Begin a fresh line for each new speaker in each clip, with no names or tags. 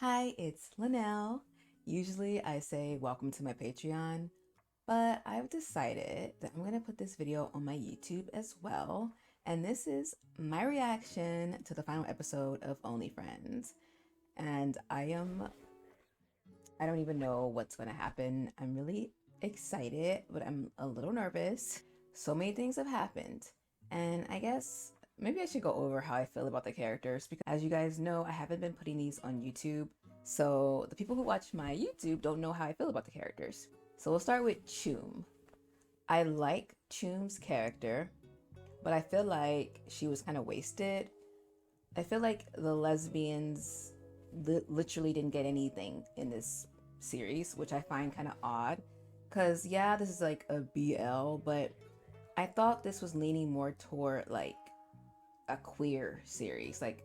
Hi, it's Lanelle. Usually I say welcome to my Patreon, but I've decided that I'm going to put this video on my YouTube as well. And this is my reaction to the final episode of Only Friends. And I don't even know what's going to happen. I'm really excited, but I'm a little nervous. So many things have happened. And I guess maybe I should go over how I feel about the characters because, as you guys know, I haven't been putting these on YouTube. So the people who watch my YouTube don't know how I feel about the characters. So we'll start with Chum. I like Chum's character, but I feel like she was kind of wasted. I feel like the lesbians literally didn't get anything in this series, which I find kind of odd. Because, yeah, this is like a BL, but I thought this was leaning more toward like a queer series. Like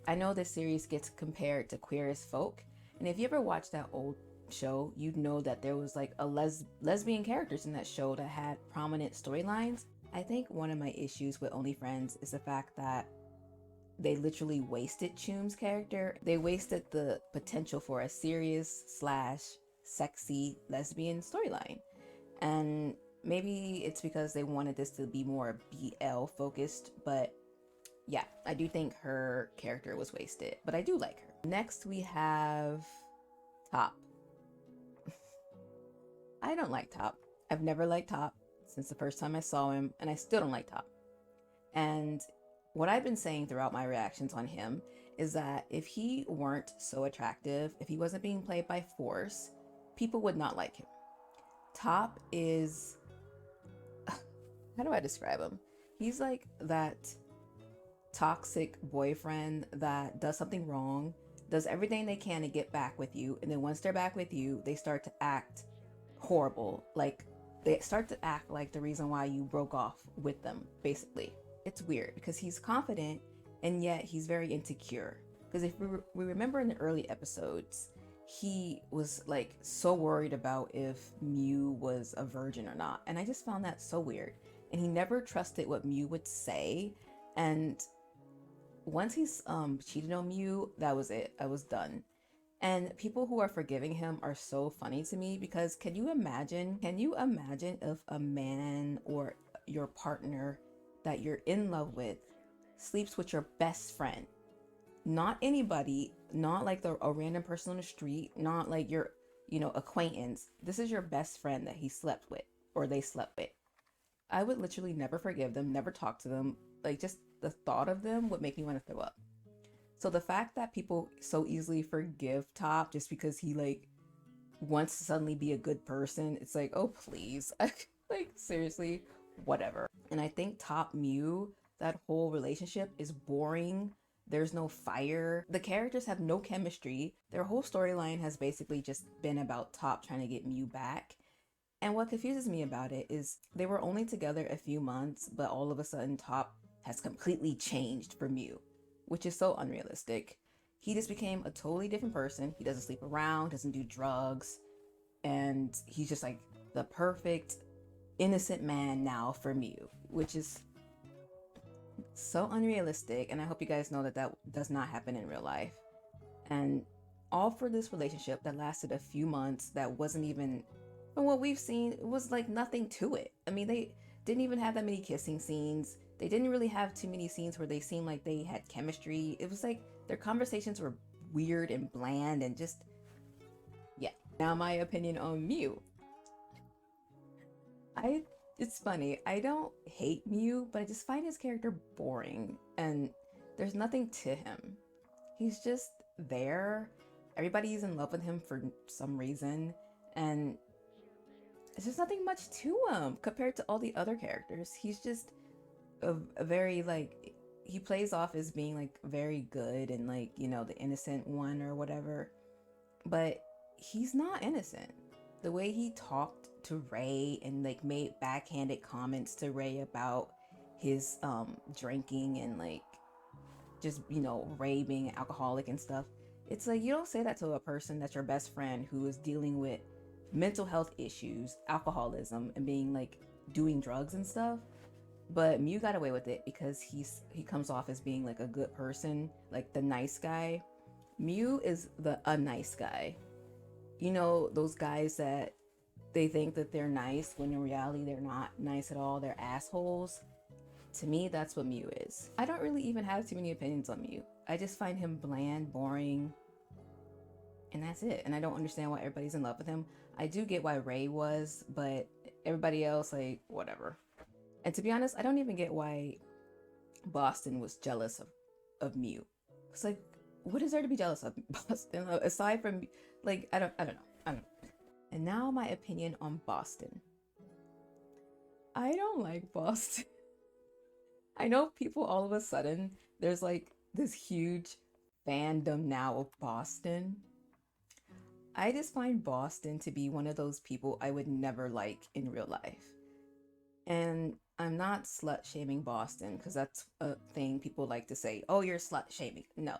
I know this series gets compared to Queer as Folk, and if you ever watched that old show, you'd know that there was like a lesbian characters in that show that had prominent storylines. I think one of my issues with Only Friends is the fact that they literally wasted Chum's character. They wasted the potential for a serious slash sexy lesbian storyline. And maybe it's because they wanted this to be more BL focused, but yeah, I do think her character was wasted, but I do like her. Next, we have Top. I don't like Top. I've never liked Top since the first time I saw him, and I still don't like Top. And what I've been saying throughout my reactions on him is that if he weren't so attractive, if he wasn't being played by force, people would not like him. Top is, how do I describe him? He's like that toxic boyfriend that does something wrong, does everything they can to get back with you, and then once they're back with you, they start to act horrible. Like they start to act like the reason why you broke off with them, basically. It's weird because he's confident and yet he's very insecure. Because if we remember in the early episodes, he was like so worried about if Mew was a virgin or not. And I just found that so weird. And he never trusted what Mew would say. And once he's cheated on Mew, that was it. I was done. And people who are forgiving him are so funny to me because can you imagine if a man or your partner that you're in love with sleeps with your best friend? Not anybody, not like a random person on the street, not like your, acquaintance. This is your best friend that he slept with or they slept with. I would literally never forgive them, never talk to them. Like just the thought of them would make me want to throw up. So the fact that people so easily forgive Top just because he like wants to suddenly be a good person, it's like, oh please. Like seriously, whatever. And I think Top Mew, that whole relationship is boring. There's no fire. The characters have no chemistry. Their whole storyline has basically just been about Top trying to get Mew back. And what confuses me about it is they were only together a few months, but all of a sudden Top has completely changed for Mew, which is so unrealistic. He just became a totally different person. He doesn't sleep around, doesn't do drugs, and he's just like the perfect innocent man now for Mew, which is so unrealistic. And I hope you guys know that that does not happen in real life. And all for this relationship that lasted a few months, that wasn't even, from what we've seen, it was like nothing to it. I mean, they didn't even have that many kissing scenes. They didn't really have too many scenes where they seemed like they had chemistry. It was like their conversations were weird and bland and just, yeah. Now, my opinion on Mew. I it's funny. I don't hate Mew, but I just find his character boring and there's nothing to him. He's just there. Everybody's in love with him for some reason, and there's just nothing much to him compared to all the other characters. He's just a very like he plays off as being like very good and like, the innocent one or whatever. But he's not innocent. The way he talked to Ray and like made backhanded comments to Ray about his drinking and like just, Ray being an alcoholic and stuff. It's like you don't say that to a person that's your best friend who is dealing with mental health issues, alcoholism, and being like doing drugs and stuff. But Mew got away with it because he comes off as being like a good person, like the nice guy. Mew is the a nice guy. You know, those guys that they think that they're nice when in reality they're not nice at all. They're assholes. To me, that's what Mew is. I don't really even have too many opinions on Mew. I just find him bland, boring, and that's it. And I don't understand why everybody's in love with him. I do get why Ray was, but everybody else, like, whatever. And to be honest, I don't even get why Boston was jealous of Mew. It's like, what is there to be jealous of, Boston? Aside from, like, I don't know. And now my opinion on Boston. I don't like Boston. I know people all of a sudden, there's like this huge fandom now of Boston. I just find Boston to be one of those people I would never like in real life. And I'm not slut shaming Boston because that's a thing people like to say. Oh, you're slut shaming. No.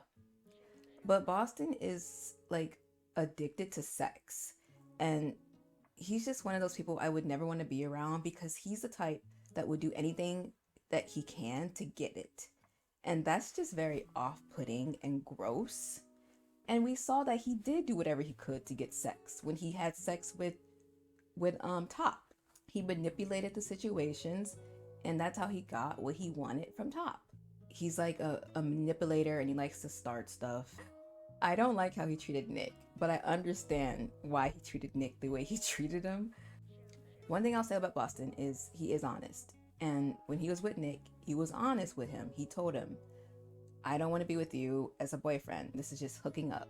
But Boston is like addicted to sex. And he's just one of those people I would never want to be around because he's the type that would do anything that he can to get it. And that's just very off putting and gross. And we saw that he did do whatever he could to get sex when he had sex with Top. He manipulated the situations, and that's how he got what he wanted from Top. He's like a manipulator and he likes to start stuff. I don't like how he treated Nick, but I understand why he treated Nick the way he treated him. One thing I'll say about Boston is he is honest. And when he was with Nick, he was honest with him. He told him, I don't want to be with you as a boyfriend. This is just hooking up.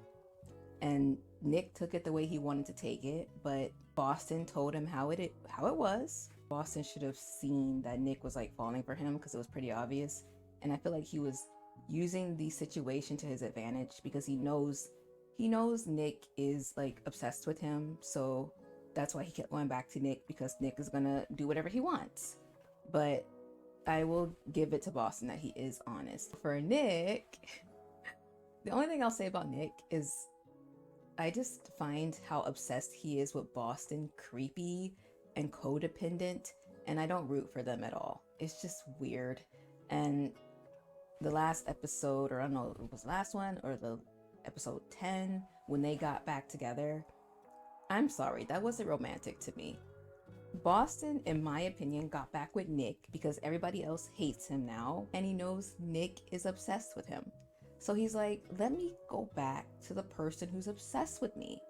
And Nick took it the way he wanted to take it, but Boston told him how it was. Boston should have seen that Nick was like falling for him because it was pretty obvious. And I feel like he was using the situation to his advantage because he knows Nick is like obsessed with him. So that's why he kept going back to Nick because Nick is gonna do whatever he wants. But I will give it to Boston that he is honest. For Nick, the only thing I'll say about Nick is I just find how obsessed he is with Boston creepy and codependent, and I don't root for them at all. It's just weird. And the last episode, or I don't know if it was the last one or the episode 10, when they got back together, I'm sorry, that wasn't romantic to me. Boston, in my opinion, got back with Nick because everybody else hates him now, and he knows Nick is obsessed with him. So he's like, let me go back to the person who's obsessed with me,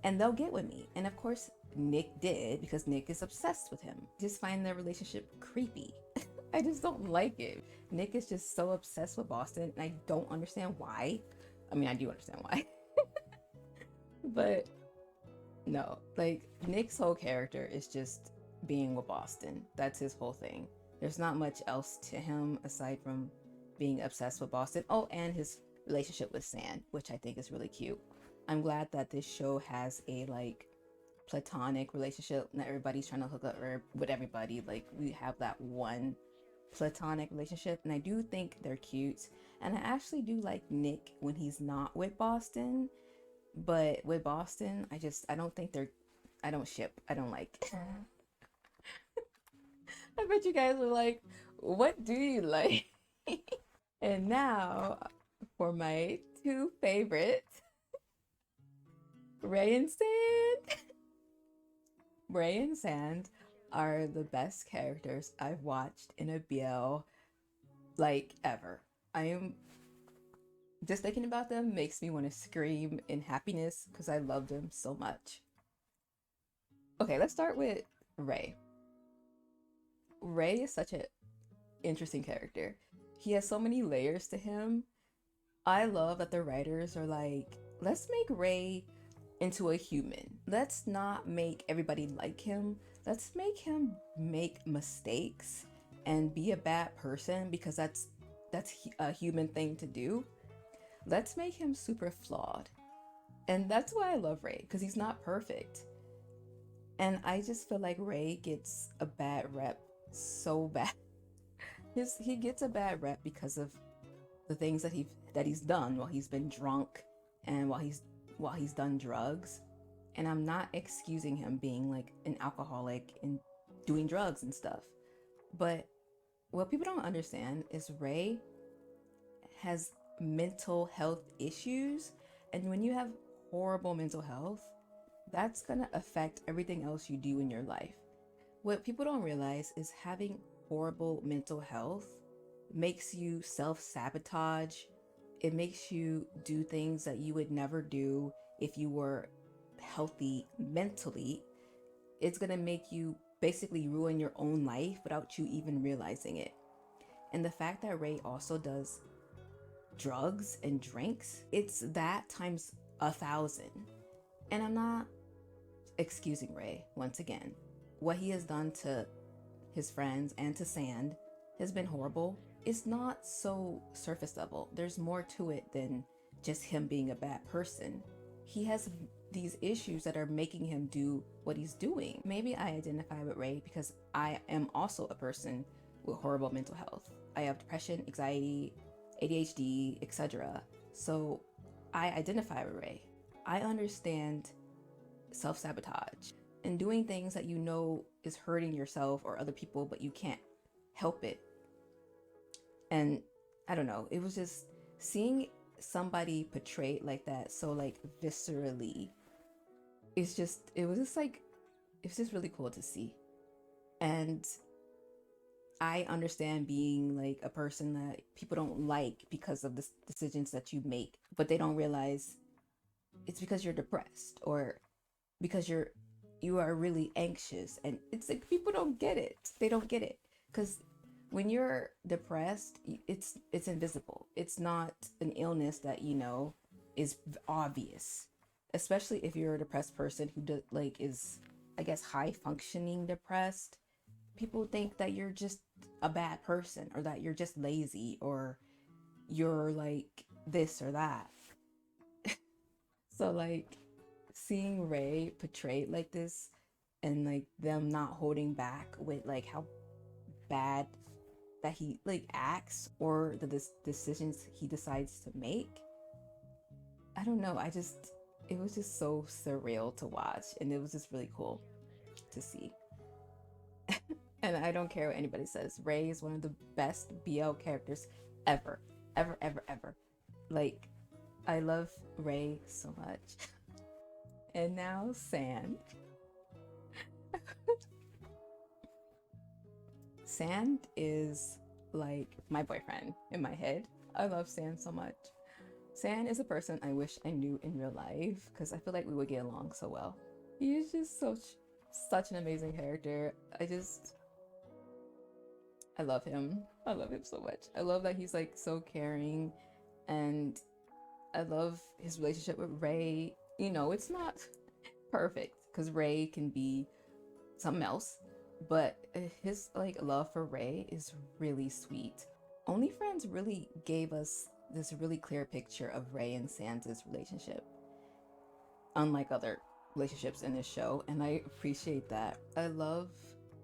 and they'll get with me. And of course, Nick did because Nick is obsessed with him. I just find their relationship creepy. I just don't like it. Nick is just so obsessed with Boston, and I don't understand why. I mean, I do understand why. But no, like Nick's whole character is just being with Boston. That's his whole thing. There's not much else to him aside from being obsessed with Boston. Oh, and his relationship with Sand, which I think is really cute. I'm glad that this show has a like platonic relationship. Not everybody's trying to hook up with everybody. Like we have that one platonic relationship, and I do think they're cute. And I actually do like Nick when he's not with Boston. But with Boston, I don't think I don't ship. I don't like. I bet you guys are like, what do you like? And now for my two favorites, Ray and Sand. Ray and Sand are the best characters I've watched in a BL like ever. I am just thinking about them makes me want to scream in happiness because I love them so much. Okay, let's start with Ray. Ray is such an interesting character. He has so many layers to him. I love that the writers are like, let's make Ray into a human. Let's not make everybody like him. Let's make him make mistakes and be a bad person because that's a human thing to do. Let's make him super flawed. And that's why I love Ray, because he's not perfect. And I just feel like Ray gets a bad rep so bad. He gets a bad rep because of the things that he's done while he's been drunk and while he's done drugs. And I'm not excusing him being like an alcoholic and doing drugs and stuff. But what people don't understand is Ray has mental health issues, And when you have horrible mental health, that's gonna affect everything else you do in your life. What people don't realize is having horrible mental health makes you self sabotage. It makes you do things that you would never do if you were healthy mentally. It's gonna make you basically ruin your own life without you even realizing it. And the fact that Ray also does drugs and drinks, it's that times 1,000. And I'm not excusing Ray once again. What he has done to his friends and to Sand has been horrible. It's not so surface level. There's more to it than just him being a bad person. He has these issues that are making him do what he's doing. Maybe I identify with Ray because I am also a person with horrible mental health. I have depression, anxiety, ADHD, etc. So I identify with Ray. I understand self-sabotage and doing things that you know is hurting yourself or other people, but you can't help it. And I don't know, it was just seeing somebody portrayed like that so like viscerally. It's just really cool to see. And I understand being like a person that people don't like because of the decisions that you make, but they don't realize it's because you're depressed or because you are really anxious. And it's like people don't get it. They don't get it because when you're depressed, it's invisible. It's not an illness that is obvious, especially if you're a depressed person who is, I guess, high functioning depressed. People think that you're just a bad person or that you're just lazy or you're like this or that. So like seeing Ray portrayed like this and like them not holding back with like how bad that he like acts or the decisions he decides to make. I don't know. It was just so surreal to watch and it was just really cool to see. And I don't care what anybody says. Ray is one of the best BL characters ever. Ever, ever, ever. Like, I love Ray so much. And now Sand. Sand is like my boyfriend in my head. I love Sand so much. Sand is a person I wish I knew in real life because I feel like we would get along so well. He is just such an amazing character. I love him. I love him so much. I love that he's like so caring, and I love his relationship with Ray. It's not perfect because Ray can be something else, but his like love for Ray is really sweet. Only Friends really gave us this really clear picture of Ray and Sansa's relationship, unlike other relationships in this show, and I appreciate that. I love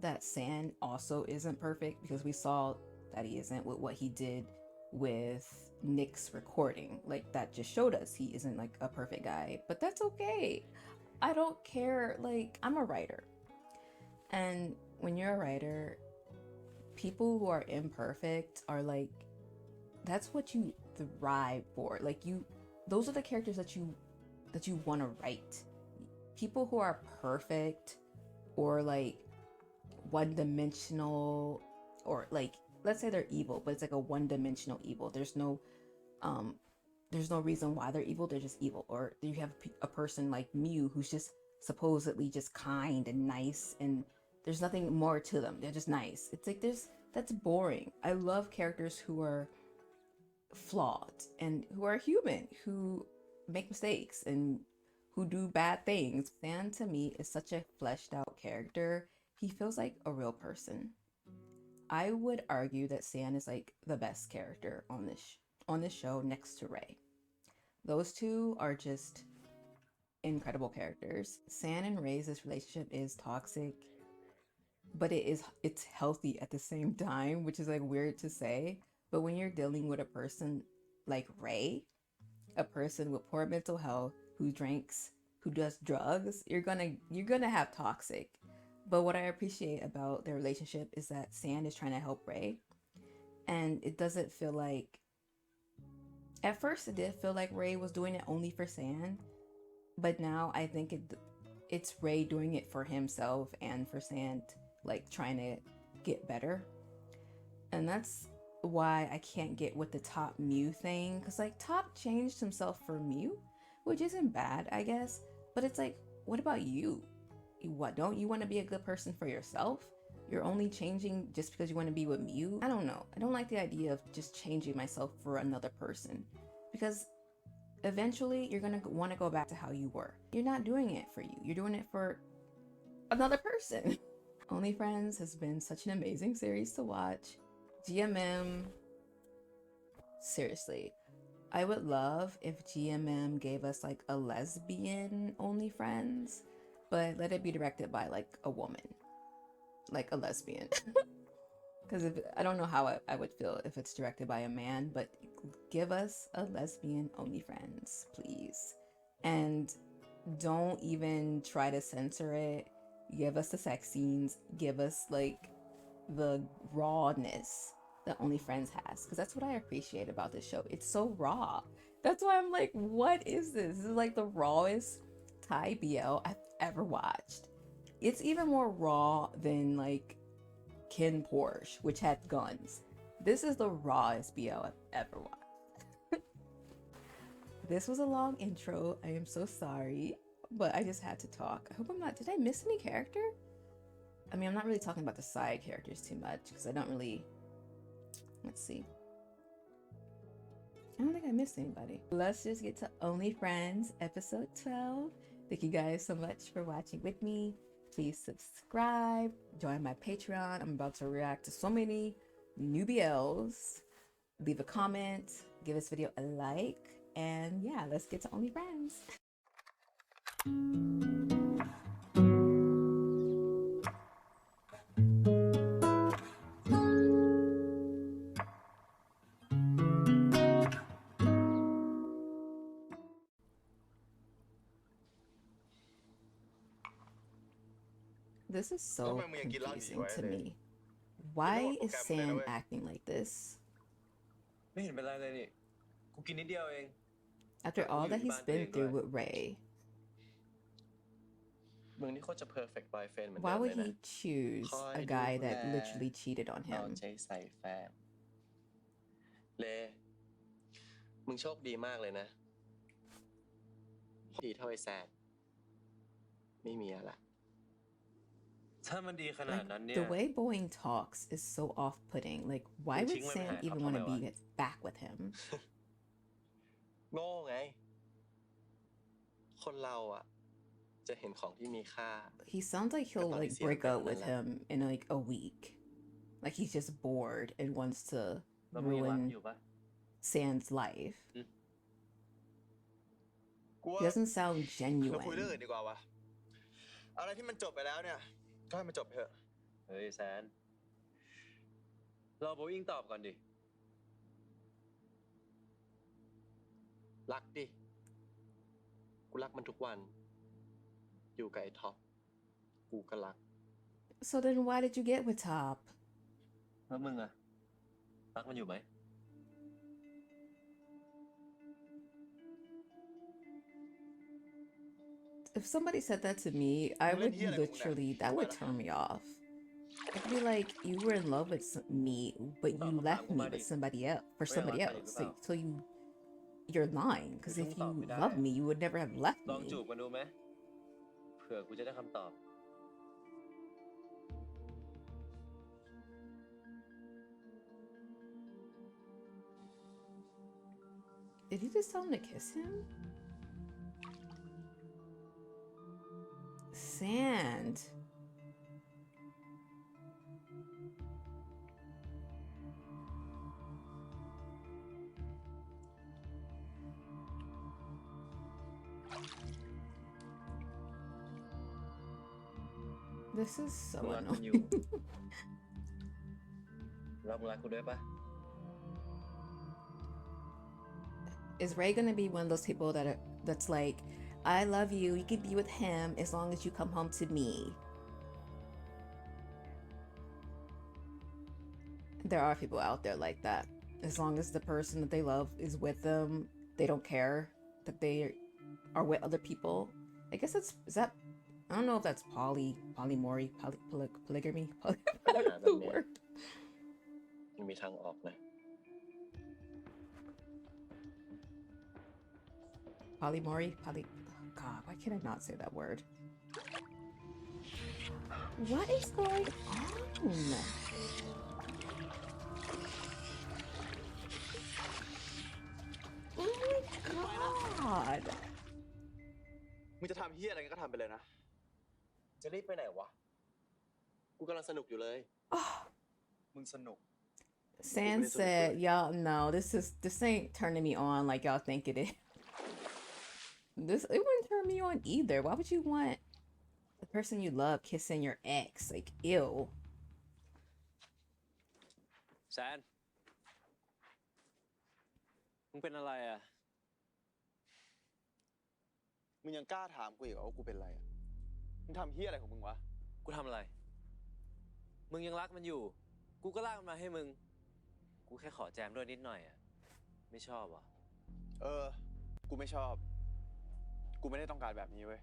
that Sand also isn't perfect because we saw that he isn't with what he did with Nick's recording. Like that just showed us he isn't like a perfect guy, but that's okay. I don't care. Like, I'm a writer, and when you're a writer, people who are imperfect are like, that's what you thrive for. Like those are the characters that you want to write. People who are perfect or like one-dimensional, or like, let's say they're evil, but it's like a one-dimensional evil. There's no reason why they're evil. They're just evil. Or you have a person like Mew who's just supposedly just kind and nice, and there's nothing more to them. They're just nice. It's like that's boring. I love characters who are flawed and who are human, who make mistakes and who do bad things. Sand to me is such a fleshed out character. He feels like a real person. I would argue that Sand is like the best character on this show next to Ray. Those two are just incredible characters. Sand and Ray's relationship is toxic, but it's healthy at the same time, which is like weird to say. But when you're dealing with a person like Ray, a person with poor mental health who drinks, who does drugs, you're gonna have toxic. But what I appreciate about their relationship is that Sand is trying to help Ray, and it doesn't feel like At first, it did feel like Ray was doing it only for San, but now I think it's Ray doing it for himself and for San, like trying to get better. And that's why I can't get with the Top Mew thing, because like Top changed himself for Mew, which isn't bad, I guess. But it's like, what about you? What, don't you want to be a good person for yourself? You're only changing just because you want to be with Mew? I don't know. I don't like the idea of just changing myself for another person, because eventually you're gonna want to go back to how you were. You're not doing it for you. You're doing it for another person. Only Friends has been such an amazing series to watch. GMM, seriously, I would love if GMM gave us like a lesbian Only Friends, but let it be directed by like a woman, like a lesbian. Because if I don't know how I would feel if it's directed by a man, but give us a lesbian Only Friends, please. And don't even try to censor it. Give us the sex scenes. Give us like the rawness that Only Friends has, because that's what I appreciate about this show. It's so raw. That's why I'm like, what is this? This is like the rawest Thai BL I've ever watched. It's even more raw than like Kin Porsche, which had guns. This is the rawest BL I've ever watched. This was a long intro. I am so sorry, but I just had to talk. I hope I'm not, did I miss any character? I mean, I'm not really talking about the side characters too much because I don't really, let's see. I don't think I missed anybody. Let's just get to Only Friends episode 12. Thank you guys so much for watching with me. Please subscribe, join my Patreon. I'm about to react to so many new BLs. Leave a comment, give this video a like, and yeah, let's get to Only Friends. This is so confusing to me. Why is Sam acting like this? After all that he's been through with Ray, why would he choose a guy that literally cheated on him?
เลมึงโชคดีมากเลยนะดีเท่าไอ้แซดไม่มีอะไร
Like, the way Boeing talks is so off-putting. Like, why would Sam even want to be back with him?
โง่ไงคนเราอะจะเห็นของที่มีค่า
He sounds like he'll like break up with him in like a week. Like he's just bored and wants to ruin Sam's life. He doesn't sound genuine.
คุยเรื่องอื่นดีกว่าวะอะไรที่มันจบไปแล้วเนี่ยก็ให้มันจบไปเถอะเฮ้ยแซนรอโบอิงตอบก่อนดิรักดิกูรักมันทุกวันอยู่กับไอ้ท็อปกูก็รัก
So then why did you get with Top?
แล้วมึงอะรักมันอยู่ไหม
If somebody said that to me, I would literally, that would turn me off. I'd be like, you were in love with me, but you left me with somebody else, for somebody else. So you're lying, because if you loved me, you would never have left me.
ลองจูบกันดูไหมเผื่อกูจะได้คำตอบ
Did he just tell him to kiss him? Sand. This is so annoying.
รักมึงรักกูด้วยปะ
Is Ray gonna be one of those people that's like, I love you, you can be with him as long as you come home to me? There are people out there like that. as long as the person that they love is with them, they don't care that they are with other people. I guess is that I don't know if that's polyamory, polygamy, I don't know the word.
มันมีทางออกนะ
Polyamory, God, why can I not say that word? What is going on? Oh my god.
มึงจะทำเฮียอะไรก็ทำไปเลยนะ จะรีบไปไหนวะ กูกำลังสนุกอยู่เลย มึงสนุก
San said, y'all know this ain't turning me on like y'all think it is. It wouldn't turn me on either. Why would you want the person you love kissing your ex? Like, ew.
แซน มึงเป็นอะไรอ่ะ
มึงยังกล้าถามกูอีกเหรอว่ากูเป็นอะไรอ่ะ มึงทำเฮียอะไรของมึงวะ
กูทำอะไร มึงยังรักมันอยู่ กูก็ลากมันมาให้มึง กูแค่ขอแจมด้วยนิดหน่อยอ่ะ ไม่ชอบอ่ะ
กูไม่ชอบ กูไม่ได้ต้องการแบบนี้เว้ย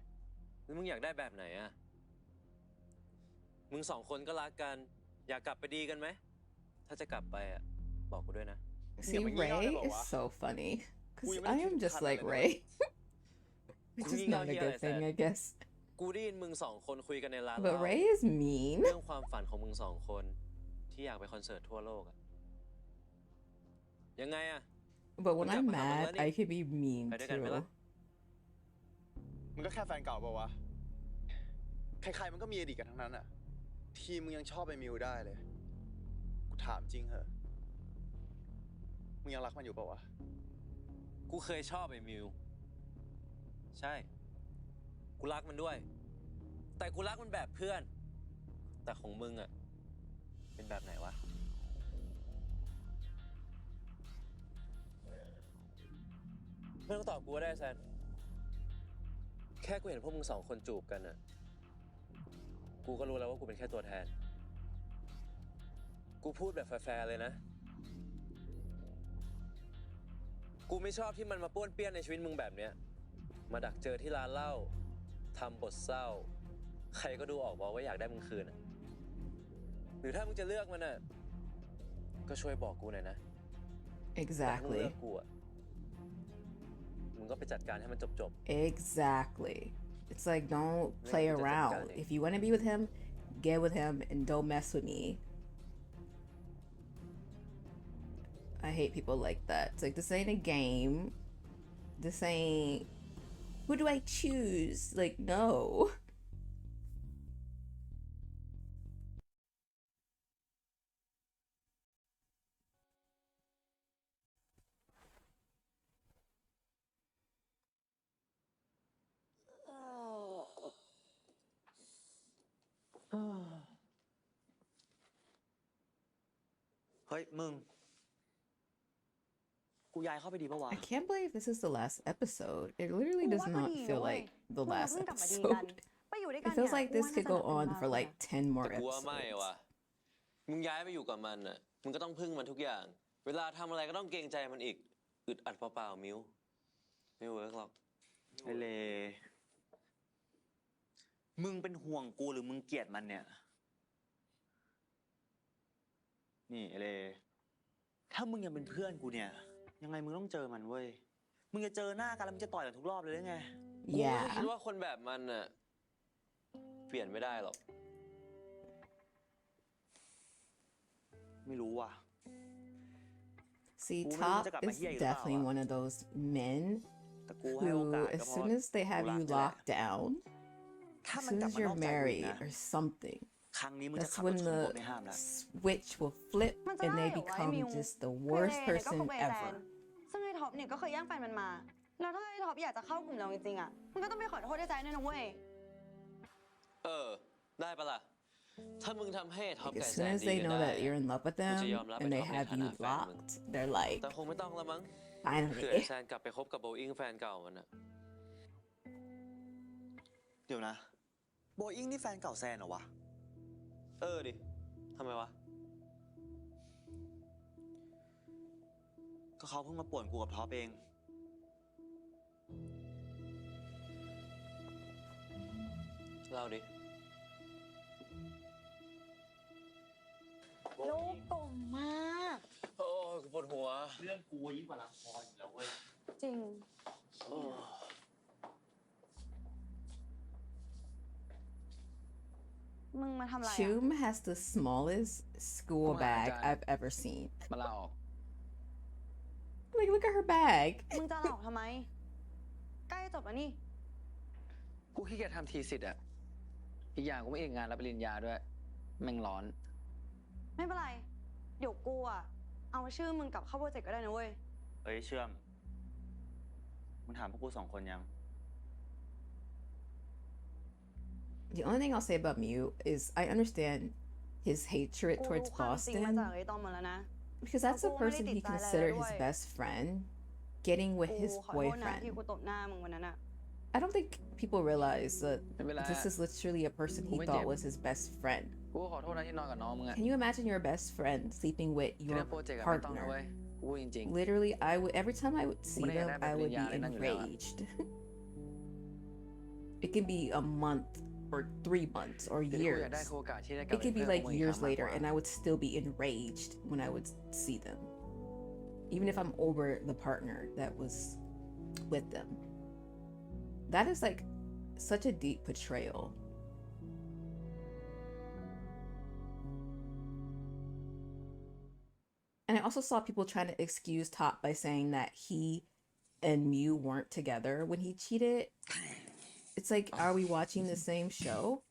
แล้วมึงอยากได้แบบไหนอ่ะ มึงสองคนก็รักกัน อยากกลับไปดีกันไหม ถ้าจะกลับไปอ่ะ บอกกูด้วยนะ
See, Ray is so funny. Because I am just like Ray. Which is not a good thing, I guess.
กูได้ยินมึงสองคนคุยกันในร้าน
But Ray is mean.
เรื่องความฝันของมึงสองคนที่อยากไปคอนเสิร์ตทั่วโลกอ่ะ ยังไงอ่ะ
But when I'm mad, I can be mean too.
มึงก็แค่แฟนเก่าเปล่าวะ ใครๆมันก็มีอดีตกันทั้งนั้นอ่ะ ทีมึงยังชอบไอ้มิวได้เลย กูถามจริงเหอะ มึงยังรักมันอยู่เปล่าวะ
กูเคยชอบไอ้มิว ใช่ กูรักมันด้วย แต่กูรักมันแบบเพื่อน แต่ของมึงอ่ะ เป็นแบบไหนวะ ไม่ต้องตอบกูก็ได้แซน แค่กูเห็นพวกมึงสองคนจูบกันอ่ะ กูก็รู้แล้วว่ากูเป็นแค่ตัวแทน กูพูดแบบแฟร์ๆเลยนะ กูไม่ชอบที่มันมาป้วนเปี้ยนในชีวิตมึงแบบเนี้ย มาดักเจอที่ร้านเหล้า ทำบทเศร้า ใครก็ดูออกบอกว่าอยากได้มึงคืนอะหรือถ้ามึงจะเลือกมันอ่ะ ก็ช่วยบอกกูหน่อยนะ ถ้ามึง
Exactly.
เลือกกูอ่ะ มึงก็ไปจัดการให้มันจบ
Exactly. It's like, don't play around. If you want to be with him, get with him and don't mess with me. I hate people like that. It's like, this ain't a game. This ain't, who do I choose? Like, no.
Oh. เฮ้ย มึง กูย้ายเข้าไปดีปะวะ
I can't believe this is the last episode. It literally does not feel like the last episode. It feels like this could go on for like 10
ๆ
more
แต่กูว่าไม่ว่ะ
episodes.
มึงย้ายไปอยู่กับมันอ่ะ มึงก็ต้องพึ่งมันทุกอย่าง เวลาทำอะไรก็ต้องเกรงใจมันอีก อึดอัดเปล่าๆมิว ไม่เวิร์กหรอก
ไอเล มึงเป็นห่วงกูหรือมึงเกลียดมันเนี่ย นี่ไอเล ถ้ามึงยังเป็นเพื่อนกูเนี่ย ยังไงมึงต้องเจอมันเว้ย มึงจะเจอหน้ากันแล้วมึงจะต่อยกันทุกรอบเลยหรือไง
กูก็
Yeah.
คิดว่าคนแบบมันน่ะ เปลี่ยนไม่ได้หรอก
ไม่รู้ว่ะ
See,
Who knows
Top
the
is
kapahiyay ka
definitely
ba?
one of those men
แต่กูให้โอ
who,
กาส
as
ก็เพราะ
soon as they have
กูรั
you
กนี่แหละ
locked down,
ถ้า
as
มัน
soon
กลับ
as
มาน
you're
อกใจกูอีก
married
นะ
or something,
ครั้งนี้มึงจะ
that's
ขับรถ
when
ชน
the
กูไม่ห้ามแล้ว
switch will flip and they become just the worst
คือเลเนี่ยก็
person
คบไอ้แซ
ever.
นซึ่งไอ้ท็อปเนี่ยก็เคยแย่งแฟนมันมา แล้วถ้าไอ้ท็อปอยากจะเข้ากลุ่มเราจริงๆอ่ะ มันก็ต้องไปขอโทษไอ้แซนด้วยนะเว้ย
ได้ปะล่ะ ถ้ามึงทำให้ท็อป
Like,
กับ
as
แซ
soon
น
as
ดี
they
กัน
know
ได้
that you're in love with
กู
them
จะยอมรับ
and they
ไอ้ท็อปใน
have
ฐา
you
นะแฟนมึง
locked, they're like,
แต่คงไม่ต้องละมั้ง เผื่อ
finally.
แซนกลับไปคบกับโบอิงแฟนเก่ามันอะ
เดี๋ยวนะ โบอิงนี่แฟนเก่าแซนเหรอวะ
ดิ ทำไมวะ
ก็เขาเพิ่งมาป่วนกูกับท็อปเอง
เล่าดิ
ลูกกลมมาก
โอ้ยกูปวดหัว
เรื่องกูยิ่งกว่าละครอยู่แล้วเว้ย
จริง มึงมาทำอะไรอะ
Chum has the smallest school
Come on,
bag
Dad.
I've ever seen.
มาลาออก
Like, look at her bag.
มึงจะหลอกทำไม ใกล้จะจบแล้วนี่
กูขี้เกียจทำทีสิทธิ์อะอีกอย่างกูไม่เอกงานรับปริญญาด้วย แม่งร้อน
ไม่เป็นไร เดี๋ยวกูอะเอาชื่อมึงกลับเข้าโปรเจกต์ก็ได้นะเว้ย
เอ้ยเชื่อม มึงถามพวกกู2 คนยัง
The only thing I'll say about Mew is I understand his hatred
กู
towards
รู้ความจริงมา
Boston
จากไอ้ตอมหมดแล้วนะ
because that's the
Ako,
person he
maliliit tayo
considered his
ด้วย
best friend getting with
กู
his
ขอโทษนะที่
boyfriend.
กูตบหน้ามึงวันนั้นอะ
I don't think people realize that
ไม่เป็นไร
this is literally a person he
Không
thought
biết.
was his best friend.
กูก็ขอโทษนะที่นอนกับน้องมึงอะ
Can you imagine your best friend sleeping with
ที่
your
เรื่องโปรเจกต์อะไม่ต้องนะเว้ย
partner?
กูพูดจริง
Literally, I would every time I would see
Không có
them,
này
I
là
would
nhà
be
này đang ở đâu ạ?
enraged. It can be a month or 3 months or
ๆเดี๋ยวกูอยาก
years.
ได้โอกาสที่ได้กลับ
It
ไป
could
เป็
be
นเพื่อน
like
ของมึงอีก
years
ครั้งมากก
later,
ว่า
and I would still be enraged when I would see them, even if I'm over the partner that was with them. That is like such a deep betrayal. And I also saw people trying to excuse Top by saying that he and Mew weren't together when he cheated. It's like, are we watching the same show?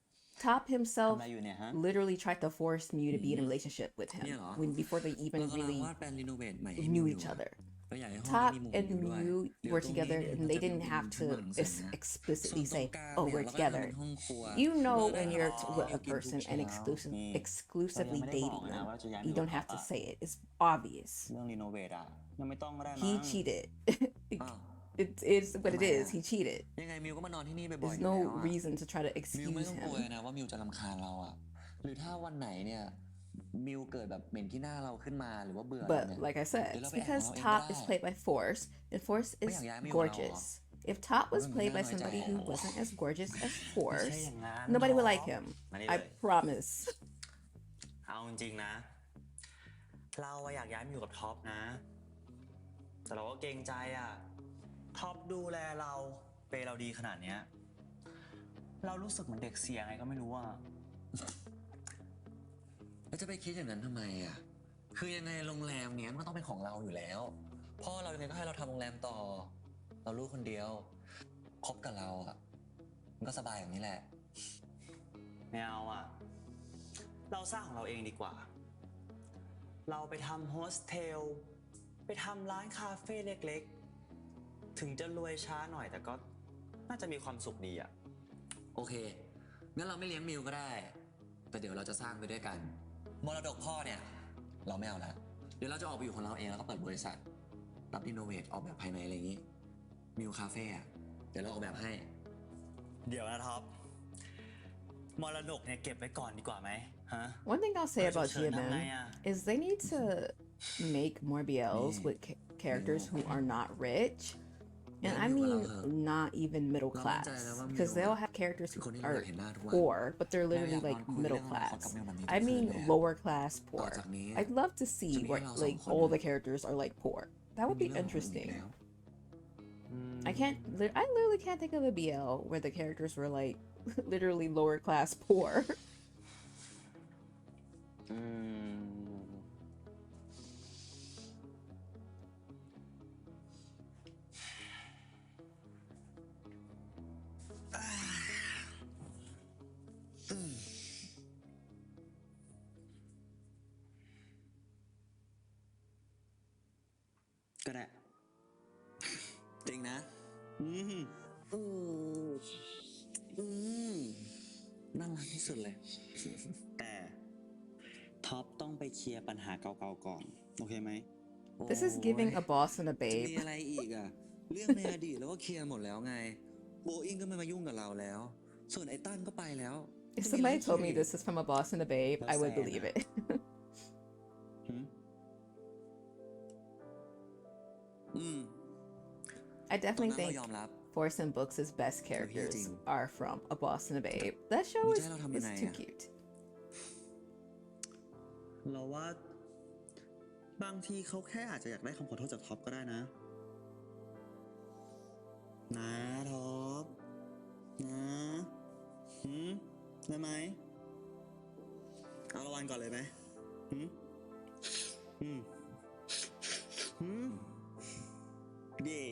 Top
ทำ
himself
อะไรอยู่เนี่ยฮะ
literally tried to force Mew to be in a relationship with him
Yeah.
when before they even
เรากำลัง
really
วาดแปลนรีโนเวทใหม่ให้
knew
มิว
each
อยู่อะ
other.
เราอยากให้ห้อง
Top
นี้มีมุม
and
มิวด้วย
Mew
เดี๋ยว
were
ตรงนี้
together
เนี่ย
and
มัน
they
จะเป็น
didn't
มุม
have
ชั้น
to
วางหนังสือนะ
explicitly
ส่วนตร
say,
งกลาง
"Oh,
เนี่ย
we're
เราก็จะ
together."
เป็นห้องครัว
You know
เราได้
when you're
ทำ
with a
เรากินทุก
person
เช้า
and
นี่
exclusively
เรายังไม่ได้บอก
dating
นะ
them.
ว่าเราจะย้าย
You
มาอยู่
don't
กับ
have
ท็อ
to
ปอะ
say it. It's obvious.
เรื่องรีโนเวทอะยังไม่ต้องก็ได้มั้ง
He cheated.
อ้าว
It is what it is. He cheated.
ยังไงมิวก็มานอนที่นี่บ่อยๆ
There's
อยู่แล้ว
no
อะ
reason to try to
มิวไม่
excuse
ต้องกลัว
him.
นะว่ามิวจะรำคาญเราอะหรือถ้าวันไหนเนี่ยมิวเกิดแบบเหม็นที่หน้าเราขึ้นมาหรือว่าเบื่อเราเนี่ย
But like I said,
Để
it's
nó phải
because
ảo nó
Top
êm
is
ra.
played by Force, and Force is
Mấy thằng gái Miu
gorgeous. If Top was
Mấy
played by
thằng nói
somebody
chạy
who
à?
wasn't as gorgeous as
ไม่ใช่
Force,
อย่างนั้น
nobody would
น้อง
like him.
มานี่
I
เลย
promise.
เอาจริงๆนะ เราอะอยากย้ายมาอยู่กับท็อปนะ แต่เราก็เกรงใจอะท็อปดูแลเราเปย์เราดีขนาดเนี้ย เรารู้สึกเหมือนเด็กเสียไงก็ไม่รู้อะ
แล้วจะไปคิดอย่างนั้นทำไมอ่ะ คือยังไงโรงแรมเนี้ยมันก็ต้องเป็นของเราอยู่แล้ว พ่อเรายังไงก็ให้เราทำโรงแรมต่อ เราลูกคนเดียว คบกับเราอ่ะ มันก็สบายอย่างนี้แหละ
ไม่เอาอะเราสร้างของเราเองดีกว่า เราไปทำโฮสเทล ไปทำร้านคาเฟ่เล็กๆ ถึงจะรวยช้าหน่อยแต่ก็น่าจะมีความสุขดีอะ
โอเค งั้นเราไม่เลี้ยงมิวก็ได้ แต่เดี๋ยวเราจะสร้างไปด้วยกัน มรดกพ่อเนี่ย เราไม่เอาละ เดี๋ยวเราจะออกไปอยู่ของเราเองแล้วก็เปิดบริษัท รับรีโนเวทออกแบบภายในอะไรอย่างนี้ มิวคาเฟ่อะเดี๋ยวเราออกแบบให้
เดี๋ยวนะท็อป มรดกเนี่ยเก็บไว้ก่อนดีกว่าไหมฮะ
One thing I'll say
Ôi,
about
thật sự năm
GMM
nay à.
is they need to make more BLs
Nè.
with characters who are not rich. And
Dạ,
I
nhiều
mean,
là hả?
not even middle
Lo
class.
bên trái là bao
Because
nhiêu
they'll
ạ?
have characters
Thì
who
con đi
are
lượt hiện ra đúng không?
poor, but they're
Dạ,
literally
dạ,
like
con khui
middle
lên là
class.
con cầm miêu bằng gì
I
thật sự
mean,
nè.
lower class poor.
giặc ní.
I'd love to see
Chứ nghĩ
where
là
like
giọng
all
phân.
the characters are like poor. That would be
Mình nghĩ là họ ổn định
interesting.
léo.
I literally can't think of a BL where the characters were like literally lower class poor.
อืม
ก็ได้ จริงนะ อืมอืมอืมน่ารักที่สุดเลย
แต่ท็อปต้องไปเคลียร์ปัญหาเก่าๆก่อน โอเคไหม
This is giving a boss and a
จะมี
babe.
อะไรอีกอ่ะ เรื่องในอดีตเราก็เคลียร์หมดแล้วไง โบอิงก็ไม่มายุ่งกับเราแล้ว ส่วนไอ้ตั้นก็ไปแล้ว
If
จะมีอะไร
somebody told me
อีก
this is from a boss and a babe, I would
That's
believe
sad.
it.
หืม
I definitely
ตอนนั้น
think
เรายอมรับ
Force and Books' best characters are from A Boss and a Babe. That show
มึง
is,
จะให้เราทำยัง
is
ไง
too
อะ
cute.
เราว่าบางทีเขาแค่อาจจะอยากได้คำขอโทษจากท็อปก็ได้นะท็อปนะได้ไหมเอารางวัลก่อนเลยไหมเย่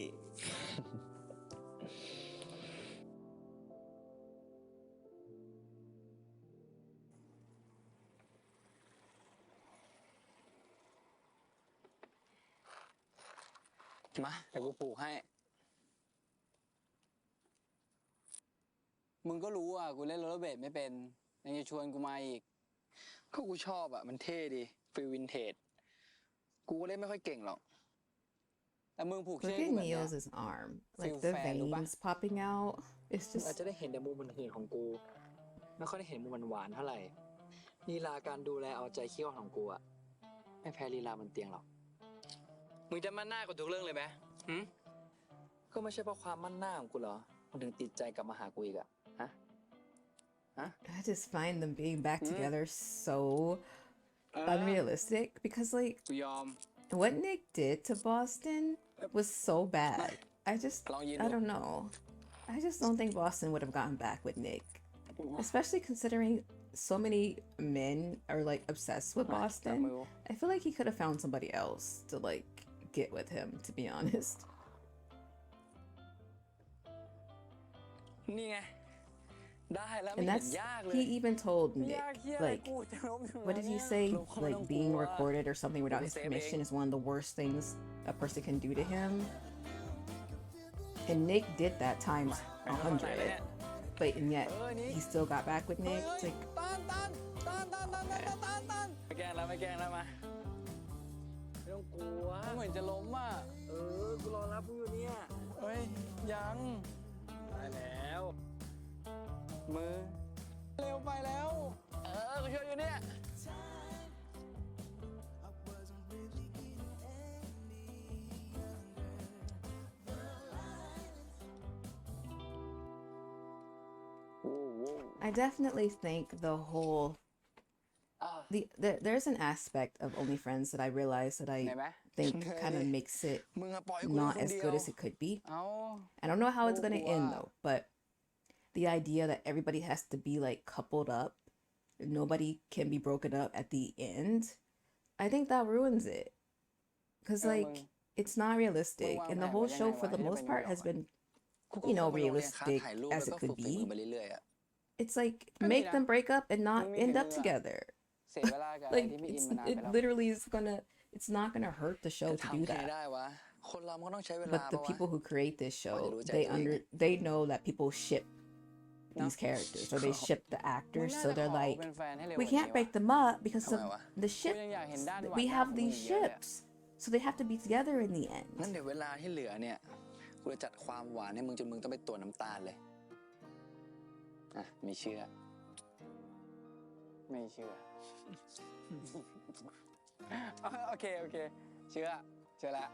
มาเดี๋ยวกูผูกให้ มึงก็รู้อ่ะ กูเล่นโรลเลอร์เบลดไม่เป็น ยังจะชวนกูมาอีก ก็กูชอบอ่ะ มันเท่ดีฟีลวินเทจ กูก็เล่นไม่ค่อยเก่งหรอก แต่มึงผูกเชือก
Look
ให้
at
กูแบบเนี้ย
Niels' arm. Like
Feel
the
fair, đúng
veins popping out. It's
เรา
just
จะได้เห็นแต่มุมมันเหินของกู ไม่ค่อยได้เห็นมุมมันหวานเท่าไหร่ลีลาการดูแลเอาใจเขี้ยวของกูอะไม่แพ้ลีลาบนเตียงหรอก มึงจะมั่นหน้ากับทุกเรื่องเลยไหมก็ไม่ใช่เพราะความมั่นหน้าของกูเหรอมันถึงติดใจกลับมาหากูอีกอะฮะ
I just find them being back together so unrealistic because like
กูยอม
what Nick did to Boston was so bad.
Long you
I
know.
don't know. I just don't think Boston would have gotten back with Nick. Especially considering so many men are like obsessed with Boston. I feel like he could have found somebody else to like get with him, to be honest.
นี่ไง ได้แล้วไม่
And
เห็น
that's
ยากเลย
he even told
ไม่
Nick
ยากเหี้ยอะไร
like
กูจะล้มอยู่
what did he
เนี่ย
say?
ลงคน
Like
ต้อง
being
กลัว
recorded or something without his
Save
permission
it.
is one of the worst things a person can do to him. And Nick did that times 100. But and yet he still got back with Nick. It's like
ไม่แกล้งแล้วไม่แกล้งแล้วมาไม่ต้องกลัวเหมือนจะล้มอ่ะกูรอรับมึงอยู่เนี่ยเฮ้ยยังได้แล้ว มือเร็วไปแล้วกูช่วยอยู่เนี่ย
I definitely think the whole there's an aspect of OnlyFriends that I realize that
ไหน
I
ไหม
think kind of makes it
มึงอะปล่อยกู
not
คน
as
เดียว
good as it could be.
เอา
I don't know how it's gonna
Oh,
end
wow.
though, but the idea that everybody has to be like coupled up, nobody can be broken up at the end, I think that ruins it. Cause like it's not realistic, and the whole show for the most part has been,
กูก็
you know,
เข้าไปโรงเรียนคลาส
realistic
ถ่ายรูป
as
แล้ว
it
ก็ฝึ
could
กฝีมือ
be.
ไปเรื่อยๆอะ
It's like
Good
make
enough.
them break up and not
Maybe
end
they
up
do that.
together.
เสียเวลากับอะไร
Like
ที่ไม่อิน
it's
มานาน
it
ไปแล้ว
literally is it's not gonna hurt the show
จะ
to
ทำ
do
ไง
that.
ได้วะ คนเรามันก็ต้องใช้เวลา
But the
ปะวะ
people who create this show,
รู้ใจตัวเอง
they know that people ship these
No.
characters, or they ship the
มึง
actors,
น่า
so
จะข
they're
อ
like,
เป็นแฟนให้เร็วก
we
ว่านี้
can't
วะ
break them up because of
Come on,
the
กูยังอยากเห็นด้านหวาน
we
ด้าน
have
ของมึง
these
อีกเยอะเลยอะ
ships, so they have to be together in the end.
งั้นเดี๋ยวเวลาที่เหลือเนี่ย กูจะจัดความหวานให้มึงจนมึงต้องไปตรวจน้ำตาลเลย อ่ะ ไม่เชื่อ ไม่เชื่อ โอเค โอเค เชื่อแล้ว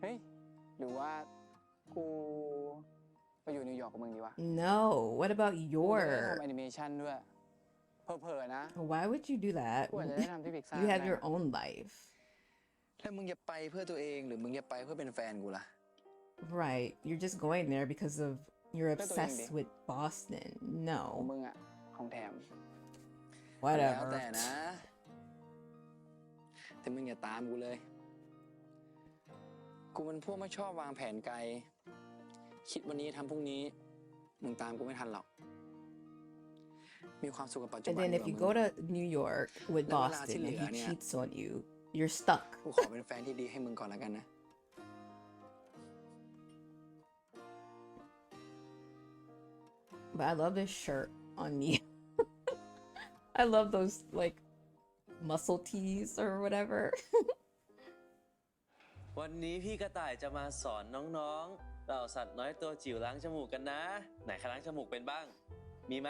เฮ้ย หรือว่ากูไปอยู่นิวยอร์กกับมึงดีวะ
No, what about
กูจะได้
your?
ทำแอนิเมชันด้วย เผลอๆนะ
Why would you do that?
กูอาจจะได้ทำที่พิกซ่า
You have your own life,
แล้วมึงจะไปเพื่อตัวเองหรือมึงจะไปเพื่อเป็นแฟนกูล่ะ
right? You're just going there because of you're
Pero
obsessed
hindi.
with Boston.
ของ
No,
มึงอะของแถม
whatever.
แล้วแต่นะ แต่มึงอย่าตามกูเลย กูเป็นพวกไม่ชอบวางแผนไกล คิดวันนี้ทำพรุ่งนี้ มึงตามกูไม่ทันหรอก มีความสุขกับปัจจุ
And
บัน
then
ดี
if
กว่า
you
มึ
go
ง
to New York with
แล้วเวลา
Boston
ที่
and
เหลื
he
อเนี่ย
cheats on you, you're stuck.
กูขอเป็นแฟนที่ดีให้มึงก่อนแล้วกันนะ
But I love this shirt on you. I love those like muscle tees or whatever.
วันนี้พี่กระต่ายจะมาสอนน้องๆเหล่าสัตว์น้อยตัวจิ๋วล้างจมูกกันนะ ไหนใครล้างจมูกเป็นบ้าง มีไหม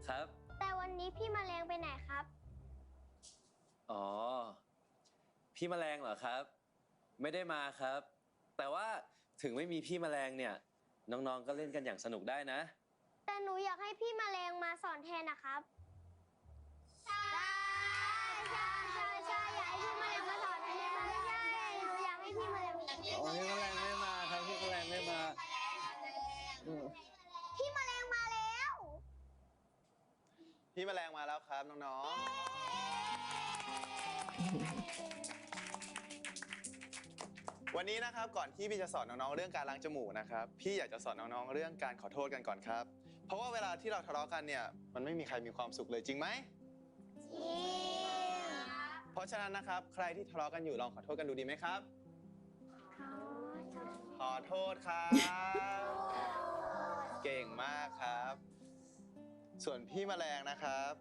ครับ
แต่วันนี้พี่แมลงไปไหนครับ
อ๋อ พี่แมลงเหรอครับ ไม่ได้มาครับ แต่ว่าถึงไม่มีพี่แมลงเนี่ย น้องๆก็เล่นกันอย่างสนุกได้นะ
แต่หนูอยากให้พี่แมลงมาสอนแทนนะครับ ใช่อยากให้พี่แมลงมาสอนแทนใช่หนูอยากให้พี่แมลง
โอ้พี่แมลงไม่มาครับพี่แมลงไม่มา
พี่แมลงมาแล้ว
พี่แมลงมาแล้วครับน้องๆ วันนี้นะครับก่อนที่พี่จะสอนน้องๆเรื่องการล้างจมูกนะครับพี่อยากจะสอนน้องๆเรื่องการขอโทษกันก่อนครับ เพราะว่าเวลาที่เราทะเลาะกันเนี่ยมันไม่มีใครมีความสุขเลยจริงไหม เพราะฉะนั้นนะครับใครที่ทะเลาะกันอยู่ลองขอโทษกันดูดีไหมครับ ขอโทษครับ เก่งมากครับ ส่วนพี่แมลงนะครับ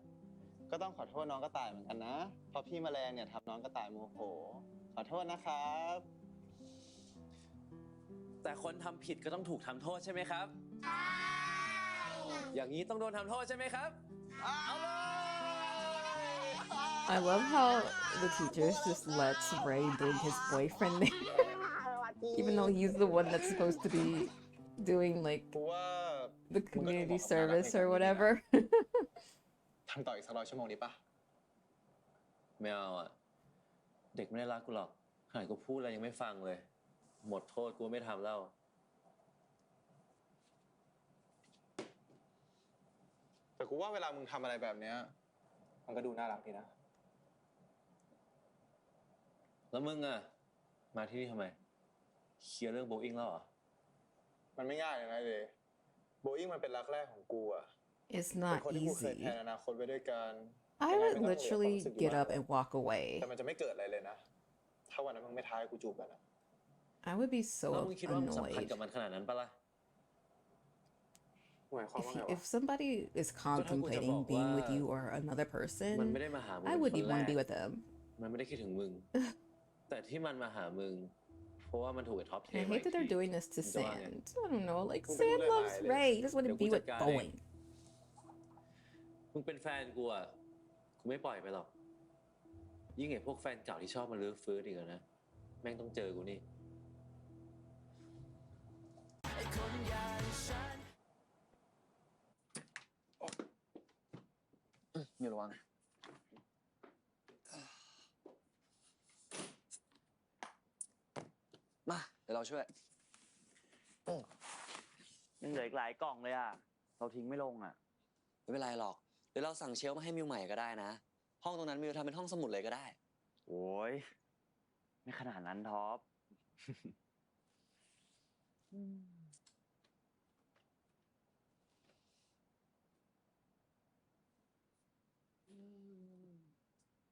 ก็ต้องขอโทษน้องกระต่ายเหมือนกันนะ เพราะพี่แมลงเนี่ยทำน้องกระต่ายโมโห ขอโทษนะครับ
แต่คนทำผิดก็ต้องถูกทำโทษใช่ไหมครับ ใช่ อย่างนี้ต้องโดนทำโทษใช่ไหมครับ เอาเลย
I love how the teachers just lets Ray bring his boyfriend there, even though he's the one that's supposed to be doing like
กูว่า
the community service or whatever.
ทำต่ออีกสัก100 ชั่วโมงดีปะ
ไม่เอาอ่ะ เด็กไม่ได้รักกูหรอกขนาดกูพูดอะไรยังไม่ฟังเลย หมดโทษกูไม่ทำแล้ว
แต่กูว่าเวลามึงทำอะไรแบบเนี้ยมันก็ดูน่ารักดีนะ
แล้วมึงอ่ะ มาที่นี่ทำไม เคลียร์เรื่องโบอิงแล้วเหรอ
มันไม่ง่ายเลยนะเลยโบอิงมันเป็นรักแรกของกูอะ
It's
เป็น
not
คนที่กูเคย
easy.
แทนอนาคตไว้ด้วยกัน
I would literally get up and walk away.
แต่มันจะไม่เกิดอะไรเลยนะ ถ้าวันนั้นมึงไม่ท้ายกูจูบกันอะ
I would be
แล้ว
so
มึงคิดว่ามึงสำคัญ
annoyed.
กับมันขนาดนั้นปะล่ะ
หมายความว่าไงวะ
If somebody is contemplating being with you or another
มันไม่
person,
ได้มาหามึง
I
เป็น
wouldn't
คน
even
แร
want to
ก
be with them.
มันไม่ได้คิดถึงมึง แต่ที่มันมาหามึง เพราะว่ามันถูกไอ้ท็อปเท
I
ไว้
hate that they're
ที่
doing this to
มึงจะว่าไง
Sand. I don't know, like
Kung
Sand
ganun na
loves
nga,
Ray. He doesn't want to
Yung
be with
kung
Boeing.
มึงเป็นแฟนกูอ่ะ กูไม่ปล่อยไปหรอก ยิ่งไอ้พวกแฟนเก่าที่ชอบมาลื้อฟื้นอีกอะนะ แม่งต้องเจอกูนี่
อยู่ระวัง มา เดี๋ยวเราช่วย
ยังเหลืออีกหลายกล่องเลยอ่ะ เราทิ้งไม่ลงอ่ะ
ไม่เป็นไรหรอก เดี๋ยวเราสั่งเชลฟ์มาให้มิวใหม่ก็ได้นะ ห้องตรงนั้นมิวทำเป็นห้องสมุดเลยก็ได้
โอ้ยไม่ขนาดนั้นท็อป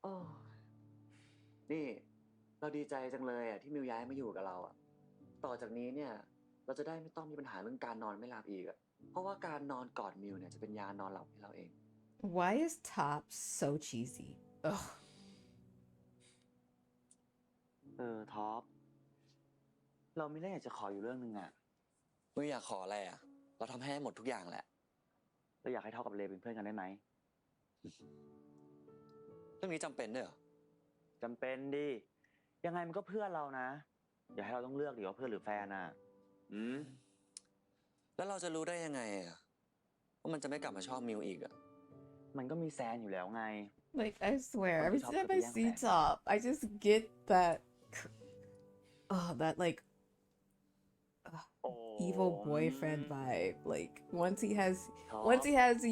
โอ้นี่เราดีใจจังเลยอ่ะที่มิวย้ายมาอยู่กับเราอ่ะ ต่อจากนี้เนี่ย เราจะได้ไม่ต้องมีปัญหาเรื่องการนอนไม่หลับอีกอ่ะ เพราะว่าการนอนกอดมิวเนี่ยจะเป็นยานอนหลับให้เราเอง
Why is Top so cheesy? Ugh.
ท็อป เรามีเรื่องอยากจะขออยู่เรื่องนึงอ่ะ
มิวอยากขออะไรอ่ะ เราทำให้หมดทุกอย่างแหละ
เราอยากให้ท็อปกับเลเป็นเพื่อนกันได้ไหม
เรื่องนี้จำเป็นด้วยเหรอ
จำเป็นดิ ยังไงมันก็เพื่อนเรานะ อย่าให้เราต้องเลือกดิว่าเพื่อนหรือแฟนอ่ะ
แล้วเราจะรู้ได้ยังไงอ่ะว่ามันจะไม่กลับมาชอบมิวอีกอ่ะ
มันก็มีแซนอยู่แล้วไง
Like, I swear,
Probably
every
Top
time
could
I
be young
see
then.
Top, I just get that, that like evil boyfriend vibe. Like once he has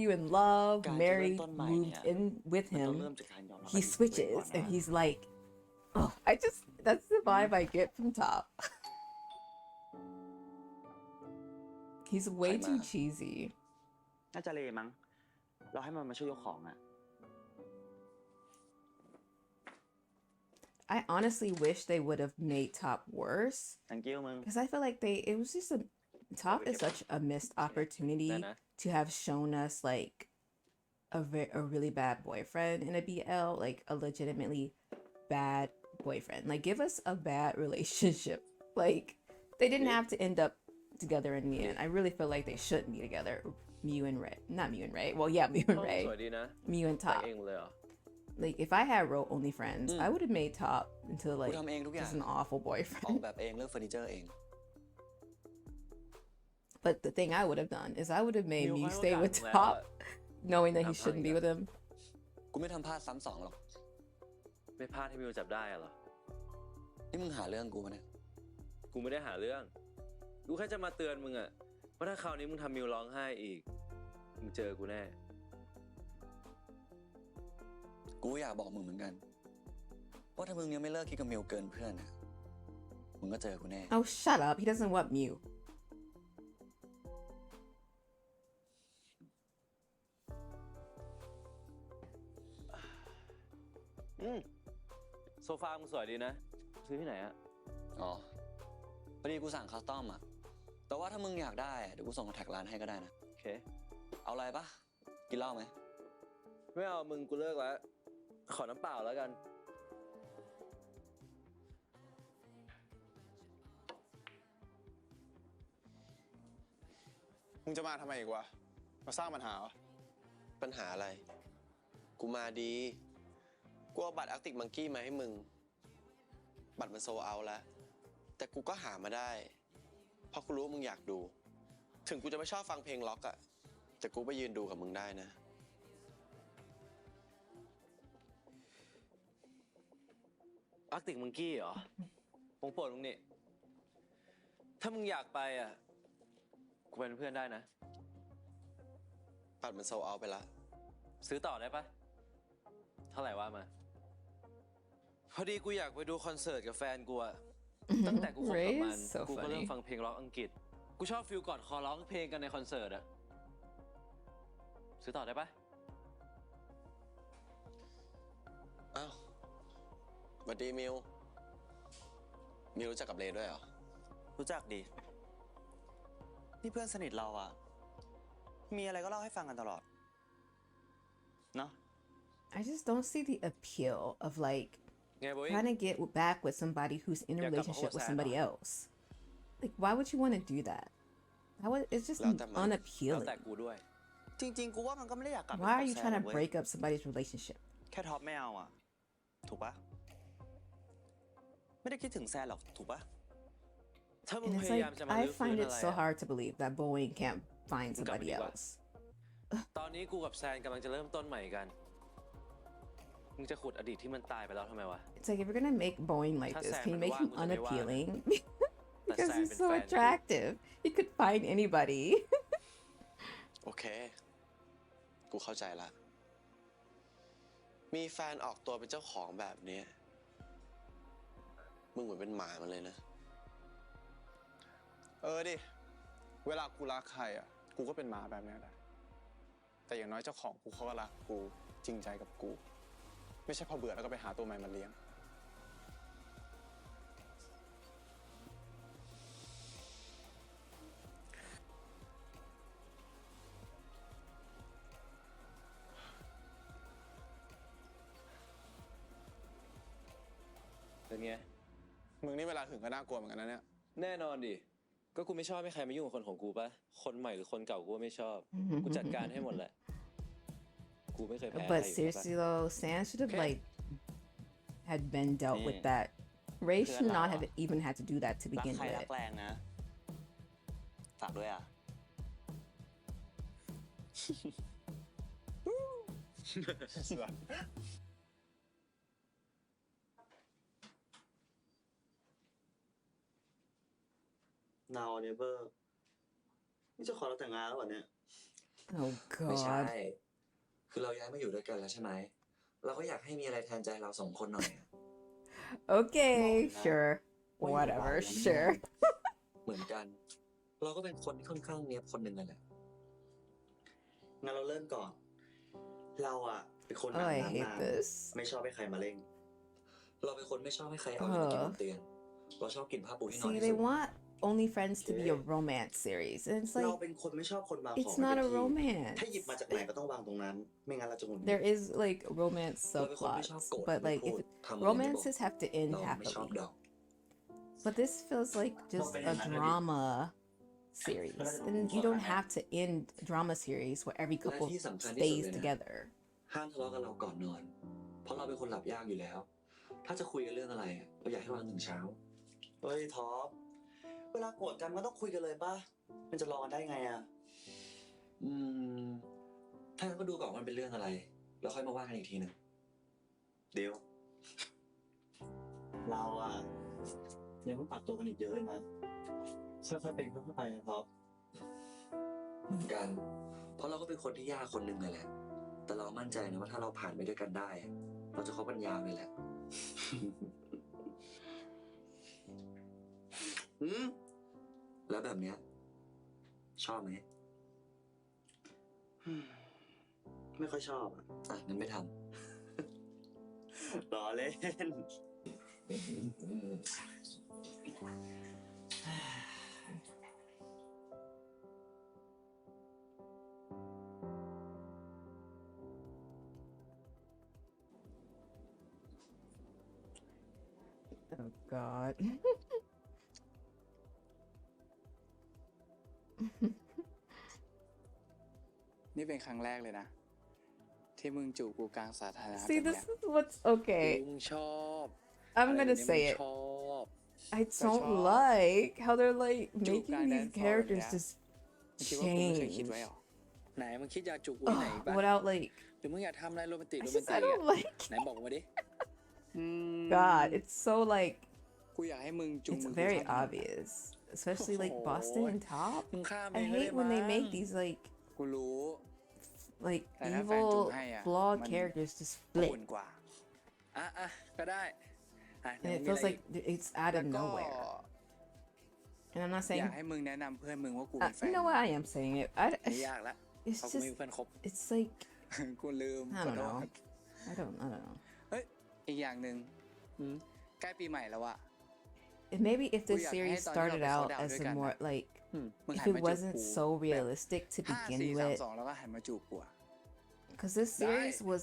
you in love,
การจะ
married,
เริ่มต้นใหม่
moved
เนี่ย
in with
มันต้องเริ่
him,
มจากการยอมรับ
he switches and he's like, oh, that's the vibe I get from Top. He's way too cheesy.
น่าจะเลมั้ง เราให้มันมาช่วยยกของอ่ะ
I honestly wish they would have made Top worse
thank you มึง
because I feel like it was just Top is such a missed opportunity
Nana.
to have shown us like a really bad boyfriend in a BL, like a legitimately bad boyfriend. Like give us a bad relationship. Like they didn't have to end up together in the end. I really feel like they shouldn't be together. Mew and Ray. Not Mew and Ray. Well, yeah, Mew and
ห้อง
Ray.
สวยดีนะ
Mew and
แต่ง
Top.
เองเลยเหรอ
Like if I had wrote OnlyFriends, I would have made Top into
กู
like
ทำเองทุกอย่าง
just an awful
ออก
boyfriend.
แบบเองเลือกเฟอร์นิเจอร์เอง
But the thing I would have done is I would have made
มิว
me
เขา
stay
ให้
with
โอกาสมึงแล้ว
Top, knowing that he
ทำ
shouldn't be
อีก
with him.
กูไม่ทำพลาดซ้ำสองหรอก
ไม่พลาดที่มิวจับได้อะเหรอ
นี่มึงหาเรื่องกูปะเนี่ย
กูไม่ได้หาเรื่อง กูแค่จะมาเตือนมึงอะว่าถ้าคราวนี้มึงทำมิวร้องไห้อีก มึงเจอกูแน่
กูอยากบอกมึงเหมือนกันว่าถ้ามึงยังไม่เลิกคิดกับมิวเกินเพื่อนอะมึงก็เจอกูแน่
Oh, shut up. He doesn't want Mew.
โซฟามึงสวยดีนะ ซื้อที่ไหนอะ
อ๋อพอดีกูสั่งคัสตอมอะแต่ว่าถ้ามึงอยากได้อะเดี๋ยวกูส่งคอนแทคร้านให้ก็ได้นะ
โอเค
เอาอะไรปะกินเหล้าไหม
ไม่เอามึงกูเลิกแล้ว ขอน้ำเปล่าแล้วกัน
มึงจะมาทำไมอีกวะ มาสร้างปัญหาเหรอ
ปัญหาอะไร กูมาดี กูเอาบัตรอาร์ติกมังกี้มาให้มึง บัตรมันโซลเอาท์แล้ว แต่กูก็หามาได้ เพราะกูรู้ว่ามึงอยากดู ถึงกูจะไม่ชอบฟังเพลงล็อกอะแต่กูไปยืนดูกับมึงได้นะ
อาร์ติกมังกี้เหรอวงโปรดมึงนี่ ถ้ามึงอยากไปอ่ะ กูเป็นเพื่อนได้นะ
บัตรมันโซลเอาท์ไปละ
ซื้อต่อได้ปะเท่าไหร่ว่ามา พอดีกูอยากไปดูคอนเสิร์ตกับแฟนกูอะตั้งแต่กูคบกับ
Ray
มัน
is so
กูก็เริ่ม
funny.
ฟังเพลงร็อกอังกฤษ กูชอบฟิลก่อนคอร้องเพลงกันในคอนเสิร์ตอะซื้อต่อได้ปะ
อ้าวสวัสดีมิว มิวรู้จักกับเลด้วยเหรอ
รู้จักดี นี่เพื่อนสนิทเราอะมีอะไรก็เล่าให้ฟังกันตลอด เนาะ
I just don't see the appeal of like
ไงโบย
trying to get back with somebody who's in a
Yeah, got
relationship with
sad,
somebody
huh?
else. Like, why would you want to do that? It's just
Well, that might-
แล้ว
unappealing.
แต่กูด้วย
จริงๆ กูว่ามันก็ไม่ได้อยากกลับไป
Why are
คบ
you
แซน
trying
หร
to
อกเว้ย
break up somebody's relationship?
แค่ท็อปไม่เอาอะถูกปะไม่ได้คิดถึงแซนหรอก ถูกปะ
ถ้ามึง
And
พ
it's
ยายาม
like
จะมา
I
ลื้อฟื้น
find
อะ
it
ไร
so
อะ
hard to believe that Boeing can't find
มึงกลับมา
somebody
ดีกว่า
else.
ตอนนี้กูกับแซนกำลังจะเริ่มต้นใหม่กัน มึงจะขุดอดีตที่มันตายไปแล้วทำไมวะ
It's like if you're gonna make Boeing like
ถ้า
this,
แซน
can you
มัน
make
ว่าง
him
กูจะไม่ว่านะ
unappealing?
แต่
Because
แซน
he's
เป็น
so
แฟนกู
attractive. He could find anybody.
โอเค กูเข้าใจละ มีแฟนออกตัวเป็นเจ้าของแบบเนี้ยมึงเหมือนเป็นหมามันเลยนะ
ดิ เวลากูรักใครอ่ะ กูก็เป็นหมาแบบนี้แหละ แต่อย่างน้อยเจ้าของกูเขาก็รักกู จริงใจกับกู ไม่ใช่พอเบื่อแล้วก็ไปหาตัวใหม่มาเลี้ยง
เป็นไง
มึงนี่เวลาถึงก็น่ากลัวเหมือนกันนะเนี่ย
แน่นอนดิ ก็กูไม่ชอบให้ใครมายุ่งกับคนของกูปะคนใหม่หรือคนเก่ากูก็ไม่ชอบ กูจัดการให้หมดแหละ กูไม่เคยแพ้ใคร
But
อยู่
seriously though, Sam should have
Okay.
like had been dealt with
Yeah.
that. Ray
Good
should not
law.
have even had to do that to
รัก
begin
ใครรั
with.
กแรงนะ ฝากด้วยอะ Now never นี่จะขอเราแต่งงานแล้วเหรอเนี่ย
Oh
ไม่ใช่
God.
คือเราย้ายมาอยู่ด้วยกันแล้วใช่ไหม เราก็อยากให้มีอะไรแทนใจเราสองคนหน่อยอะ
Okay,
Mom,
sure.
Why you
Whatever,
lying?
sure.
เหมือนกัน เราก็เป็นคนที่ค่อนข้างเนี้ยบคนหนึ่งกันแหละ
งั้นเราเริ่มก่อน เราอะเป็นคน
Oh,
อาบ
I
น้ำ
hate
นาน
this.
ไม่ชอบให้ใครมาเร่ง
เราเป็นคนไม่ชอบให้ใครเอาอยู่ในกินบนเตียง เราชอบกินผ้าปูที่นอน
See,
ที่
they
สุด
want OnlyFriends to be a romance series, and it's
เรา
like
เป็นคนไม่ชอบคนวางของ
it's
ไว้
not
เป็น
a
ที่
romance.
ถ้าหยิบมาจากไหนก็ต้องวางตรงนั้น ไม่งั้นเราจะหงุดหงิด
There is like romance
เราเป็นคนไม่ชอบ
subplots,
โกรธ
but
ไม่
like
พู
if
ด
it,
ทำอะไรไม่บอก
romances have to end
เราไม่ชอบ
happily.
ดอก
But this feels like just a drama series, and you don't have to end drama series where every couple
และที่สำคัญที่สุด
stays
เลยนะ
together.
ห้ามทะเลาะกันเราก่อนนอน พ ราะเราเป็นคนหลับยากอยู่แล้ว ถ้าจะคุยกันเรื่องอะไรอะเราอยากให้วางถึงเช้า
เฮ้ยท็อป เวลาโกรธกันก็ต้องคุยกันเลยป่ะ มันจะรอกันได้ไงอ่ะ
อืม ถ้างั้นก็ดูก่อนว่ามันเป็นเรื่องอะไร แล้วค่อยมาว่ากันอีกทีหนึ่งเดี๋ยว
เราอ่ะยังต้องปรับตัวกันอีกเยอะเลยนะค่อยๆเป็นค่อยๆไปนะท็อป
เหมือนกัน เพราะเราก็เป็นคนที่ยากคนหนึ่งเลยแหละ แต่เรามั่นใจนะว่าถ้าเราผ่านไปด้วยกันได้ เราจะคบกันยาวเลยแหละ แล้วแบบเนี้ย ชอบไหม
ไม่ค่อยชอบอ่ะ
งั้นไม่ท
ล้อเล่น
Oh God.
นี่เป็นครั้งแรกเลยนะ ที่มึงจูบกูกลางสาธารณะ
See,
แบบ
this
เนี้ย
is what's okay.
มึงชอบ
I'm
อะไร
gonna
แบบนี้
say
มึง
it.
ชอบ
I don't like how they're like
Juke
making
and
these
then
characters
forward,
just
มึงคิดว่ากูไม่เคยคิด
change
ไว้หรอ ไหนมึงคิดอยากจูบกูที่ไหนอีกบ้าง
without like.
หรือมึงอยากทำอะไรโรแมนติก
I
โรแมน
just
ติ
I
ก
don't
อ่ะ
like.
ไหนบอกมาดิ
God, it's so like
กูอยากให้มึงจูง
it's
มือกู
very
ข้ามถนน
obvious, especially like
Oh.
Boston and Top.
มึงข้ามเอ
I
งก็ได้
hate when they
มั้ง
make these like
กูรู้
like
แต่ถ้าแฟนจูง
evil
ให้อ่ะ
flawed
มัน
characters just
ควร
flip,
กว่า อ่ะก็ได้อ่ะ
and
เดี๋ยว
it
มึงมี
feels
อะไรอี
like
ก
it's out
แล้ว
of
ก็
nowhere. And I'm not
อ
saying
ยากให้มึงแนะนำเพื่อนมึงว่ากูเป็นแฟ
you
น
know what I am saying it.
ไม่ยากละ
It's
เพราะกู
just
ไม่มีเพื่อนคบ
it's like
กูลืม
I
ขอ
don't
โท
know.
ษ
I don't know.
เฮ้ย อีกอย่างหนึ่งใกล้ปีใหม่แล้วอะ
And maybe if this
Well, yeah,
series
I thought
started
you
out
know,
as
they
a
sold out
more like
มึง
if
หัน
it
มาจูบ
wasn't
กู
so realistic to
5
begin
4 3
with,
2แล้วก็หันมาจูบกูอะ
because this series was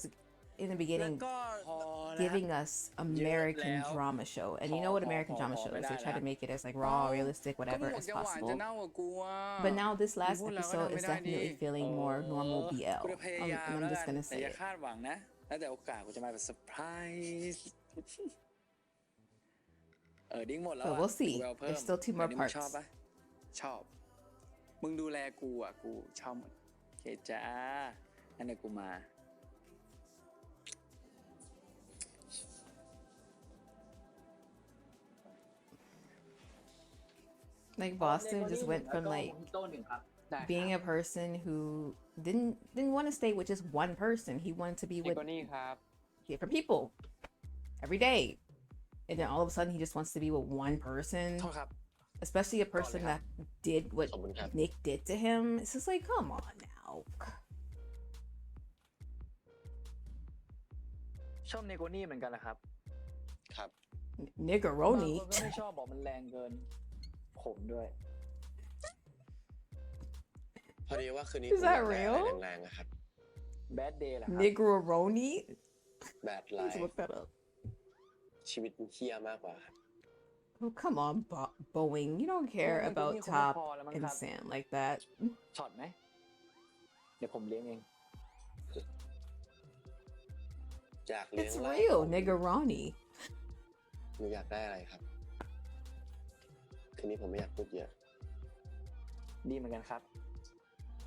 in the
แล้ว
beginning
ก็พอแล้ว
giving us American
Leo.
drama show, and you know what American drama
Paul,
shows? They
Paul,
try to
Paul.
make it as like raw, realistic,
ก็มึ
whatever
งบอก
as
จะหวานจะ
possible.
เน่ากับกูอะ
But now this last
มึงพูดแล้วก็
episode
ทำไม่
is
ได้นี่
definitely feeling more normal
กู
BL.
จะพยายาม
And
แล้ว
I'm
กั
just
น
gonna
แต่
say
อย่า
it.
คาดหวังนะ แล้วแต่โอกาสกูจะมาแบบเซอร์ไพรส์ดิ้งหมดแล้ว
But
อะ
we'll see.
กูเอาเพิ่ม
There's still 2 more
อันนี้มึง
parts.
ชอบปะชอบ มึงดูแลกูอ่ะ กูชอบหมดโอเคจ้าอันนี้กูมา
Like Boston just went from like
ได้
being a person who didn't want to stay with just one person. He wanted to be
เอ
with
กนี่ครับ
different people every day. And then all of a sudden he just wants to be with one person,
โทษครับ
especially a person that did what Nick did to him. It's just like, come on now.
ชอบเนโกนี่เหมือนกันนะครับ
ครับ
Niggeroni.
บางคนก็ไม่ชอบบอกมันแรงเกิน ผมด้วย
พอดีว่าคืนนี้
Is
ผมอยาก
that
ได้อะไร
real?
แรงๆอะครับ
Bad Day เหรอครับ
Niggeroni?
แบดไล
Let's
ฟ์
look that up.
ชีวิตมันเหี้ยมากกว่าครับ
Oh, come on, Boeing. You don't care
Well,
about
Niggeroniคงไม่
Top
พอแล้วมั้ง
and
ครับ
Sam like that.
ช็อตไหม เดี๋ยวผมเลี้ยงเอง
อยากเลี้ยง
It's
เหล้า
real, Niggeroni.
หนูอยากได้อะไรครับ คืนนี้ผมไม่อยากพูดเยอะ
ดีเหมือนกันครับ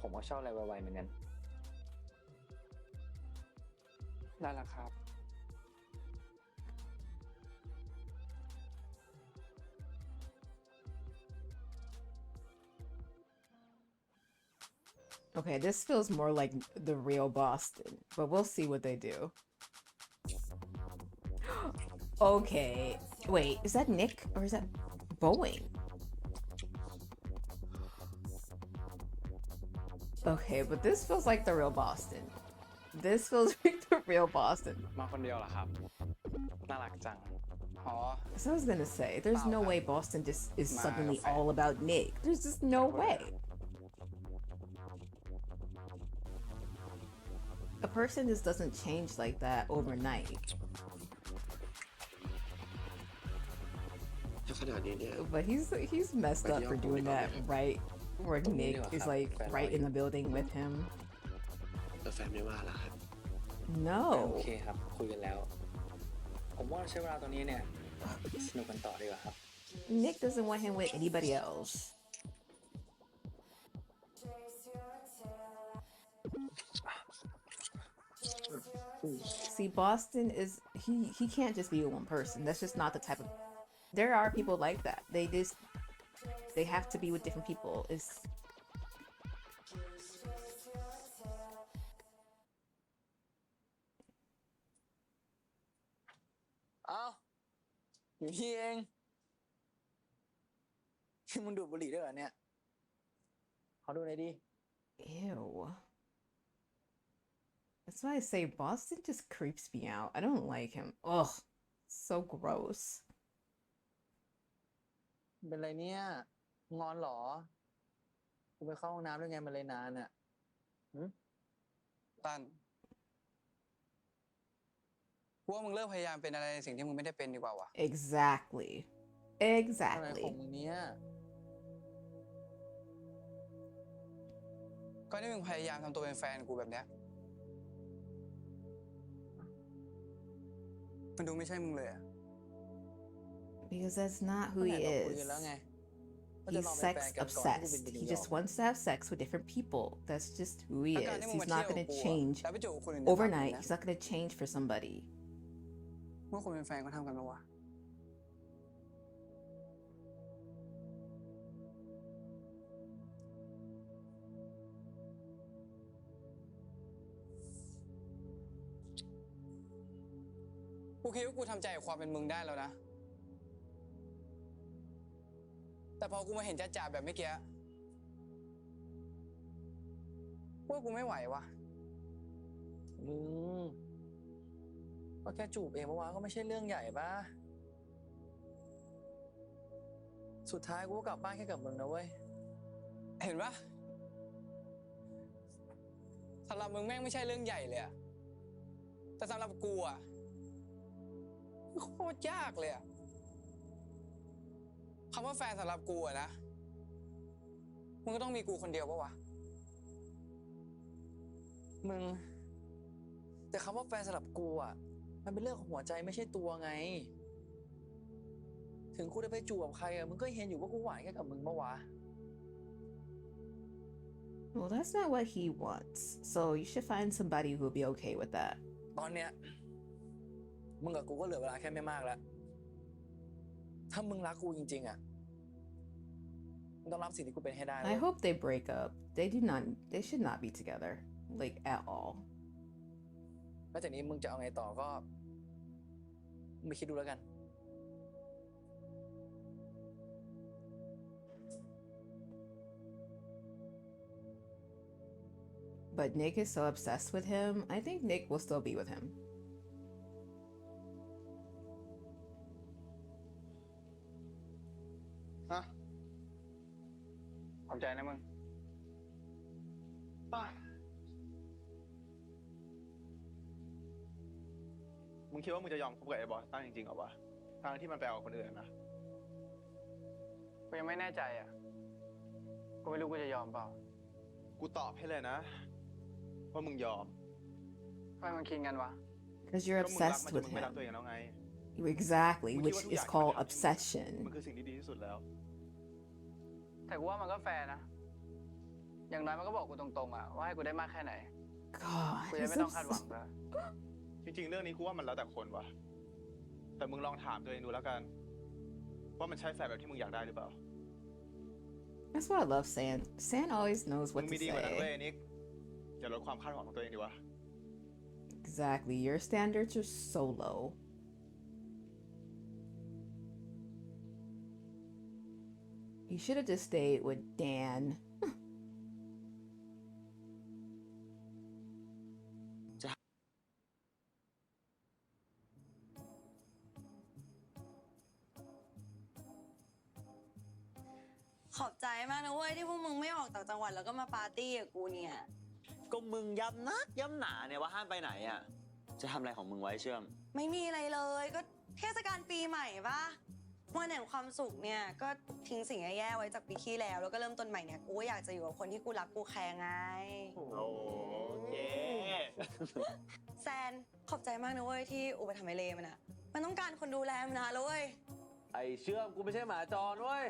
ผมก็ชอบอะไรไวๆเหมือนกัน ได้แล้วครับ
Okay, this feels more like the real Boston, but we'll see what they do. Okay, wait, is that Nick or is that Boeing? Okay, but this feels like the real Boston. This feels like the real Boston.
มาคนเดียวเหรอครับ น่ารักจัง อ๋อ
So I was gonna say, there's no way Boston just is suddenly all about Nick. There's just no way. A person just doesn't change like that overnight.
ถ้าขนาดนี้เนี่ย
But he's messed up for doing that right where Nick is like right in the building with him.
แล้วแฟนไม่ว่าล่ะครับ
โอ
No.
เคครับ คุยกันแล้ว ผมว่าใช้เวลาตรงนี้เนี่ย สนุกกันต่อดีกว่าครับ
Nick doesn't want him with anybody else. See, Boston is he can't just be with one person. That's just not the type of. There are people like that. They have to be with different people. It's
อ้าวอยู่ที่เองมึงดูดบุหรี่ด้วยเหรอเนี่ย ขอดูหน่อยดิ
ew. That's why I say Boston just creeps me out. I don't like him. Ugh, so gross.
เป็นไรเนี่ย งอนเหรอ กูไปเข้าห้องน้ำด้วยไงมันเลยนานอ่ะ
ตันกูว่ามึงเลิกพยายามเป็นอะไรในสิ่งที่มึงไม่ได้เป็นดีกว่าวะ
Exactly.
อะไร
Exactly.
ของมึงเนี่ย
ก็ที่มึงพยายามทำตัวเป็นแฟนกูแบบเนี้ยมันดูไม่ใช่มึงเลยอะ
Because that's not who
ก็
he
ไหนเราคุย
is.
กันแล้วไงว่า
He's
จะลองเป็นแฟ
sex
นกันก่อนที่กูบิน
obsessed.
ไปนิ
He
วยอร์
just
ก
wants to have sex with different people. That's just who he
การ
is.
ที่มึง
He's
มา
not
เที่ยว
going
กับ
to
กูอะ
change
แล้วไปจูบกับคนอื่นในผับ
overnight.
นะ
He's not going to change for somebody.
เมื่อคนเป็นแฟนก็ทำกันปะวะ กูคิดว่ากูทำใจกับความเป็นมึงได้แล้วนะ แต่พอกูมาเห็นจ่าๆแบบเมื่อกี้ว่ากูไม่ไหววะ
มึงก็แค่จูบเองเมื่อวานก็ไม่ใช่เรื่องใหญ่ป่ะ สุดท้ายกูก็กลับบ้านแค่กับมึงนะเว้ย
เห็นปะสำหรับมึงแม่งไม่ใช่เรื่องใหญ่เลยอะแต่สำหรับกูอะโคตรยากเลยอะคำว่าแฟนสำหรับกูอะนะมึงก็ต้องมีกูคนเดียวปะวะ
มึง แต่คำว่าแฟนสำหรับกูอ่ะ มันเป็นเรื่องของหัวใจไม่ใช่ตัวไง ถึงกูจะไปจูบกับใครอ่ะ มึงก็เห็นอยู่ว่ากูหวานแค่กับมึงเมื่อวะ
Well, that's not what he wants. So you should find somebody who will be okay with that.
ตอนเนี้ยมึงกับกูก็เหลือเวลาแค่ไม่มากแล้ว ถ้ามึงรักกูจริงๆอ่ะ มึงต้องรับสิ่งที่กูเป็นให้ได้
I hope they break up. They should not be together. Like, at all.
แล้วจากนี้มึงจะเอาไงต่อก็มึงไปคิดดูแล้วกัน
But Nick is so obsessed with him, I think Nick will still be with him.
ฮะขอบใจนะมึงมึงคิดว่ามึงจะยอมคบกับไอ้บอสตั้งจริงๆเหรอวะทางที่มันไปเอากับคนอื่นนะ
กูยังไม่แน่ใจอะกูไม่รู้กูจะยอมเปล่า
กูตอบให้เลยนะว่ามึงยอม
ทำไมมันคิดกันวะ
Because you're
ก็มึงรัก
obsessed
มันจน
with
มึงไม่รัก
him.
ตัวเองแล้วไง
Exactly,
มึงคิด
which
ว่าทุกอ
is
ย่างที่
called
มันทำให้มึง
obsession.
มันคือสิ่งที่ดีที่สุดแล้ว
แต่กูว่ามันก็แฟร์นะ อย่างน้อยมันก็บอกกูตรงๆอะว่าให้กูได้มากแค่ไหน
God,
กูจะ
he's
ไม่ต้องคาดหวัง
obs-
ด้วย
จริงๆ เรื่องนี้กูว่ามันแล้วแต่คนวะแต่มึงลองถามตัวเองดูแล้วกัน ว่ามันใช่แฟนแบบที่มึงอยากได้หรือเปล่า
That's why I love San. San always knows
มึ
what
ง
to
มีดีกว่านั้นเว้ย
say.
นิกอย่าลดความคาดหวังของตัวเองดีวะ
Exactly, your standards are so low. You should have just stayed with Dan.
ขอบใจมากนะเว้ยที่พวกมึงไม่ออกต่างจังหวัดแล้วก็มาปาร์ตี้กับกูเนี่ย
ก็มึงย้ำนักย้ำหนาเนี่ยว่าห้ามไปไหนอ่ะ จะทำอะไรของมึงไว้เชื่อม
ไม่มีอะไรเลยก็เทศกาลปีใหม่ปะ วันแห่งความสุขเนี่ยก็ทิ้งสิ่งแย่ๆไว้จากปีที่แล้วแล้วก็เริ่มต้นใหม่เนี่ยกูก็อยากจะอยู่กับคนที่กูรักกูแคร์ไง
โอเค
แซนขอบใจมากนะเว้ยที่อูไปทำไอเลมันอะมันต้องการคนดูแลมันนะแล้วเว้ย
ไอเชื่อมกูไม่ใช่หมาจรเว้ย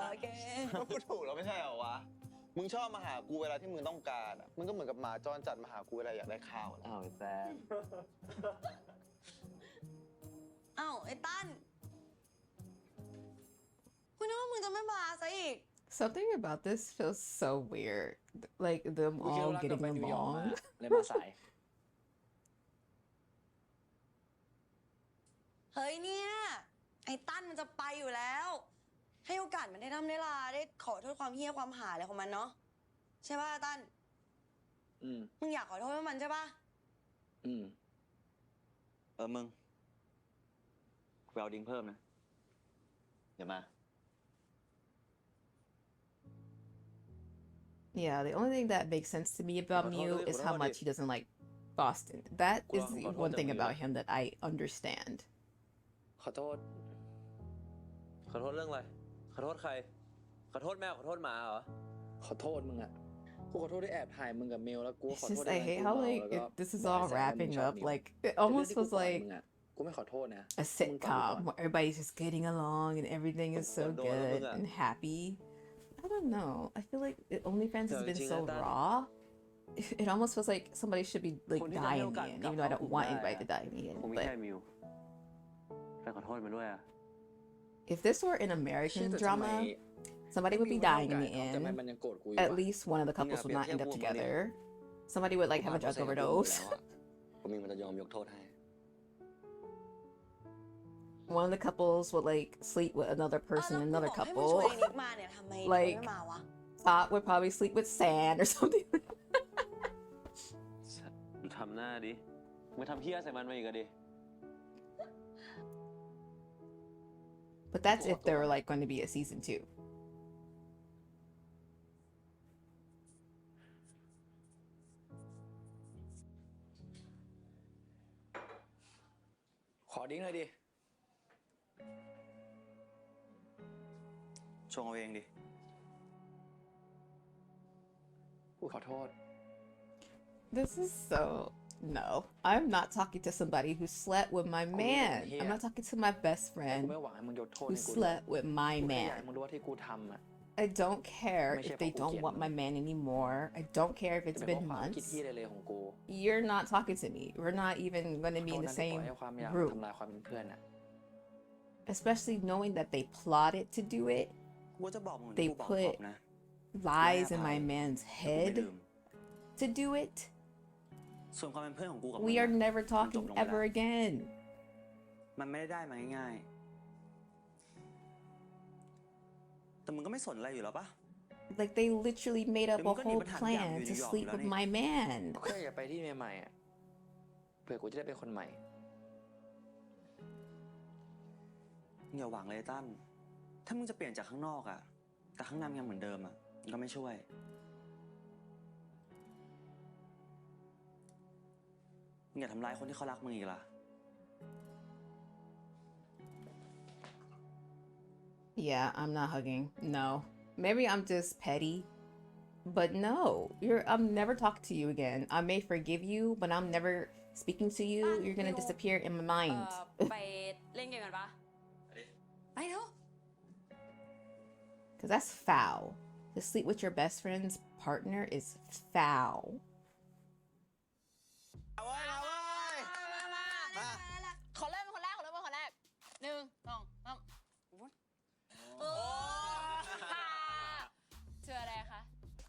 โอเค
ก็พูดถูกแล้วไม่ใช่เหรอวะ มึงชอบมาหากูเวลาที่มึงต้องการอ่ะ มึงก็เหมือนกับหมาจรจัดมาหากูเวลาอยากได้ข้าวนะ
อ้าวแซม
อ้าวไอ้ตั้นกูนึกว่ามึงจะไม่มาซะอีก
Something about this feels so weird. Like them
กูคิด
all
ว่ารักกับ
getting
ไปนิวยอร์กมา
along.
เลยมาสาย
เฮ้ยเนี่ยไอ้ตั้นมันจะไปอยู่แล้ว ให้โอกาสมันได้ทำได้ลาได้ขอโทษความเฮี้ยความหาอะไรของมันเนาะใช่ป่ะตั้น
อืม
มึงอยากขอโทษให้มันใช่ป่ะ
อืม
มึงกูไปเอาดิ้งเพิ่มนะ เดี๋ยวมา
Yeah, the only thing that makes sense to me about Mew is how much he doesn't like Boston. That is the one thing about him that I understand.
ขอโทษ
ขอโทษเรื่องอะไร ขอโทษใคร ขอโทษแมว ขอโทษหมาเหรอ
ขอโทษมึงอ่ะ กูขอโทษที่แอบถ่ายมึงกับเมลแล้วกูข
It's
อโทษ
just
ที่
I hate how like this is all wrapping up. Like it
แต่เรื่อง
almost
ที่กู
was
ปล่อย
like
มึงอ่ะ กูไม่ขอโทษนะ
a sitcom where everybody's just getting along and everything is so good and happy. I don't know. I feel like OnlyFans has been so raw. It almost feels like somebody should be like dying me in, even though I don't want anybody to die me in.
คงไม่
But
ใช่มิวไปขอโทษมันด้วยอ่ะ
if this were an American drama, somebody would be dying in the
แต่ทำไม
end.
มันยังโกรธกูอยู่
At
วะ
least one of the couples would not end up together. Somebody would like have a drug overdose.
ผมมีมันจะยอมยกโทษให้
One of the couples would like sleep with another person in another
ให้มึงชวน
couple.
ไอ้นิกมาเนี่ยทำไมนิก
Like
ไม่มาวะ
Top would probably sleep with Sand or something.
มึงทำหน้าดิมึงทำเฮี้ยใส่มันมาอีกอะดิ
But that's if there were like going to be a season 2.
ขอดิ้งเลยดิ
ชงเอาเองดิ
กูขอโทษ
This is so no. I'm not talking to somebody who slept with my man. I'm not talking to my best
กู
friend
ไม่หวังให้มึงยกโทษ
who
ให้กูเลย
slept with my
กูแค่อยากให้
man.
มึงรู้ว่าที่กูทำอ่ะ
I don't care
May
if
siya
they
pa
don't want my man anymore. I don't care if
จะ
it's
เป็นเพ
been
ราะความคิด
months.
ที่เลยของกู
You're not talking to me. We're not even going to
ขอ
be
โท
in
ษ
the
นะที่ปล่
same
อยให้ความอยาก
group.
ทำลายความเป็นเพื่อนอ่ะ
Especially knowing that they plotted to do it.
กูจะบอกมึง
They
กูบอก
put
ท็อปนะ
lies in my man's
กูไม่
head
ลืม
to do it.
ส่วนความเป็นเพื่อนของกูกับมึง
We are
อะ
never talking
lông
ever
lại.
again.
มันไม่ได้มาง่ายๆ แต่มึงก็ไม่สนอะไรอยู่แล้วปะ
Like they literally made up a
Đừng có
whole
nhìn vào thẳng
plan
dạng
to
như New York
sleep
nữa
with
đi.
my man.
กูแค่อยากไปที่ใหม่ๆอ่ะ เผื่อกูจะได้เป็นคนใหม่
มึงอย่าหวังเลยตั้น ถ้ามึงจะเปลี่ยนจากข้างนอกอะแต่ข้างในมันยังเหมือนเดิมอะมันก็ไม่ช่วย มึงอย่าทำร้ายคนที่เขารักมึงอีกล่ะ
Yeah, I'm not hugging. No. Maybe I'm just petty. But no, I'm never talking to you again. I may forgive you, but I'm never speaking to you. You're gonna disappear in my mind.
ไปเล่นเกมกันปะไปเถอะ
Because that's foul. To sleep with your best friend's partner is foul.
เอาไว้เอาไว้มา
ขอเริ่มเป็นคนแรก1 2 3โอ้เชื่ออะไรคะ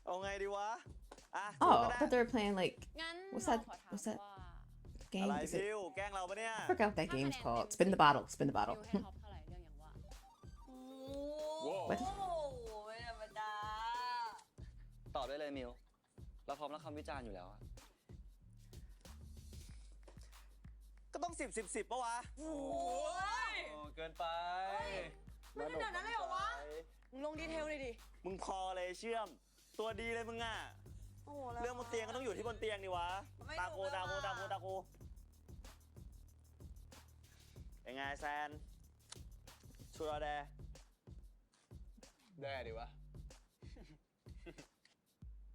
เอาไงดีวะ อ่ะ
Oh, I thought they were playing like
งั้น
what's
เรา
that?
ขอถาม
What's that
ว่า
game?
อะไร
Is
ฟิ
it?
วแกล้งเราปะเนี่ย
I forgot what that game's called. Spin the bottle. Spin the
มิ
bottle.
วให้ท็อปเท่าไหร่เรื่องอย่างว่า
What?
ไม่ธรรมดา
ตอบได้เลยมิว เราพร้อมรับคำวิจารณ์อยู่แล้วอะ
ก็ต้อง10 10 10ปะวะ
โอ้ย
โอ้เกินไป
มันขนาดนั้นเลยเหรอวะ มึงลงดีเทลเลยดิ
มึงพอเลยเชื่อม ตัวดีเลยมึงอ่ะ
โอ้โหแล้ว
เรื่องบนเตียงก็ต้องอยู่ที่บนเตียงดิวะ
ไม่
ตา
ถู
กู
ก
ตากู
แล้ว
ตา
อะ
กูตากูเป็นไงแซน ช
ชัวร์แด
ได้ดิวะ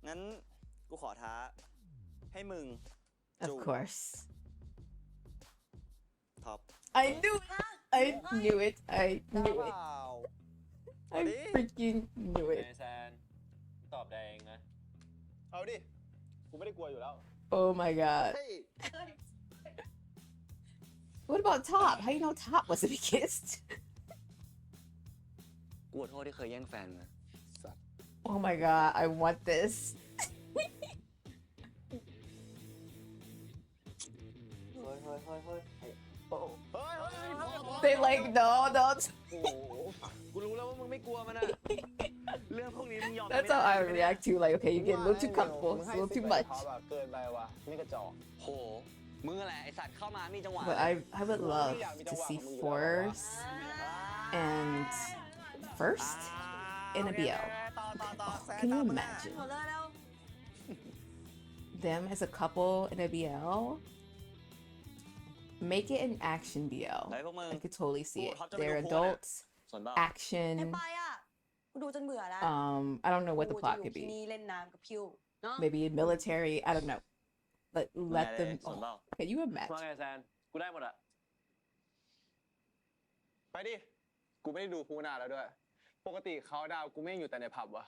งั้นกูขอท้า ให้มึง
Of
จูบ
course.
ท็อป
I knew it. I knew it. I
กล้า
knew
เป
it.
ล่า
I freaking knew
ไอ
it.
แซนตอบแดงนะ
เอาดิ กูไม่ได้กลัวอยู่แล้ว
Oh my god.
เฮ้ย
What about Top? How you know Top was to be kissed?
กูขอโทษที่เคยแย่งแฟนมา
Oh my god, I want this.
เฮ้ยเฮ้ยเฮ้ยเฮ้ย
They like, no, don't.
โอ้โห กูรู้แล้วว่ามึงไม่กลัวมันอะเรื่องพวกนี้มึงยอม
That's how I react to, like, okay, you get a little too comfortable, it's a little too much.
เกินไปว่ะนี่กระจอก
โห มึงอะไรไอสัตว์เข้ามามีจังหวะ
But I would love to see Force and First in a BL. Can you imagine
หมดเลยแล้ว
them as a couple in a BL? Make it an action BL.
ไหนพวกมึง
I could totally see it.
How to make
They're
a cool one?
adults,
ส่วนเปล่า
ไม่
action.
ไปอ่ะกูดูจนเบื่อแล้ว
I don't know what the
กูจะ
plot
อยู่
could
ที่
be.
นี่เล่นน้ำกับพิวเนาะ
Maybe military. I don't know. But let
ไหน
them.
ส่วนเปล่า
Can you
ว่า
imagine?
ไงแซน กูได้หมดอะ
ไปดิ กูไม่ได้ดูคูนานแล้วด้วย ปกติเขาดาวกูไม่อยู่แต่ในผับวะ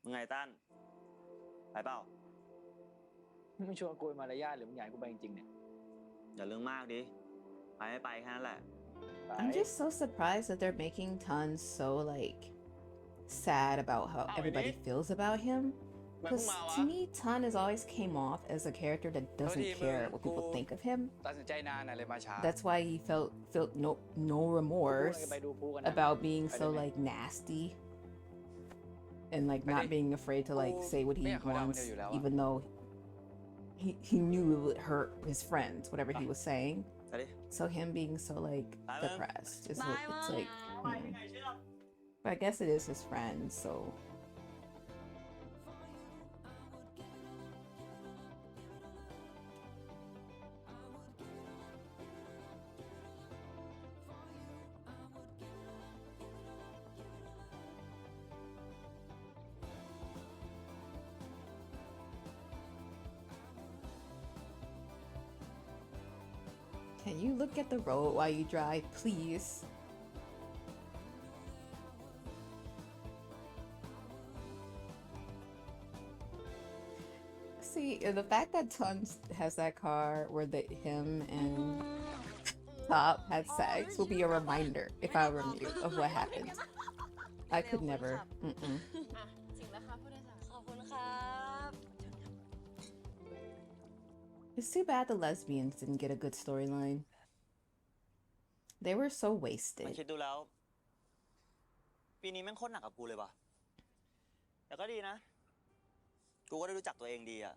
มึงไงตั้นไปเปล่า
มึงชวนกูไปมารยาทหรือมึงอยากให้กูไปจริงๆเนี่ย
อย่าเรื่องมากดิ ไปไม่ไปแค่นั้นแหละ
I'm just so surprised that they're making Tons so like sad about how everybody feels about him. Because to me, Ton has always came off as a character that doesn't care what people think of him.
ตัดสินใจนานเลยมาช้า
That's why he felt no remorse
ไปดูพูกันนะ
about being so like nasty and like not being afraid to like say what he wants, even though he knew it would hurt his friends, whatever he was saying.
ไปดิ
So him being so like depressed is what it's like. But I guess it is his friend, so. Can you look at the road while you drive, please? See, the fact that Tons has that car where him and Top had sex will be a reminder, if I were you, of what happened. I could never.
จริงแล้วค่ะผู้โดยสารขอบคุณครับ
It's too bad the lesbians didn't get a good storyline. They were so
มัน
wasted.
คิดดูแล้ว ปีนี้แม่งโคตรหนักกับกูเลยว่ะ แต่ก็ดีนะ กูก็ได้รู้จักตัวเองดีอ่ะ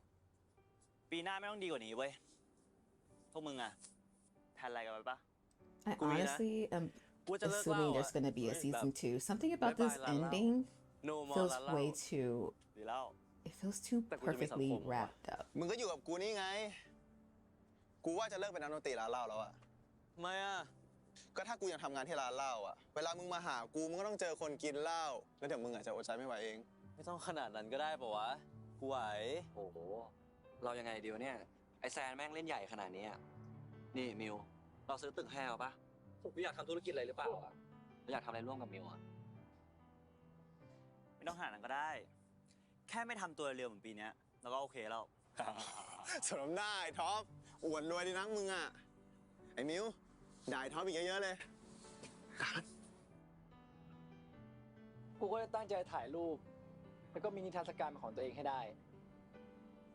ปีหน้าไม่ต้องดีกว่านี้เว้ย พวกมึงอ่ะแทนอะไรกันไปปะ
I honestly am
กูจะเลิกเล่า
assuming
อะ
there's gonna be a
แบบ
season 2. Something about this
Bye-bye, Lala.
ending
No more
feels
Lala.
way too.
ดีแล้ว
It feels too
แต่กูจะมีสังคม
perfectly
ว่ะ
wrapped up.
มึงก็อยู่กับกูนี่ไง กูว่าจะเลิกเป็นนักดนตรีร้านเหล้าแล้วอะ
ทำไมอ่ะ
ก็ถ้ากูยังทำงานที่ร้านเหล้าอะเวลามึงมาหากูมึงก็ต้องเจอคนกินเหล้า แล้วเดี๋ยวมึงอาจจะอดใจไม่ไหวเอง
ไม่ต้องขนาดนั้นก็ได้ปะวะ กูไหว
โอ้โห เรายังไงดีวะเนี่ย ไอแซนแม่งเล่นใหญ่ขนาดนี้อะนี่มิว เราซื้อตึกให้เอาปะผมอยากทำธุรกิจอะไรหรือเปล่าอะเราอยากทำอะไรร่วมกับมิวอะ
ไม่ต้องหานั้นก็ได้ แค่ไม่ทำตัวเร็วเหมือนปีเนี้ยแล้วก็โอเคแล้ว
สมน้ำหน้าไอ้ท็อปอวดรวยดีนักมึงอะไอ้มิวด่าไอ้ท็อปอีกเยอะๆเลย
กูก็จะตั้งใจถ่ายรูป แล้วก็มีนิทรรศการเป็นของตัวเองให้ได้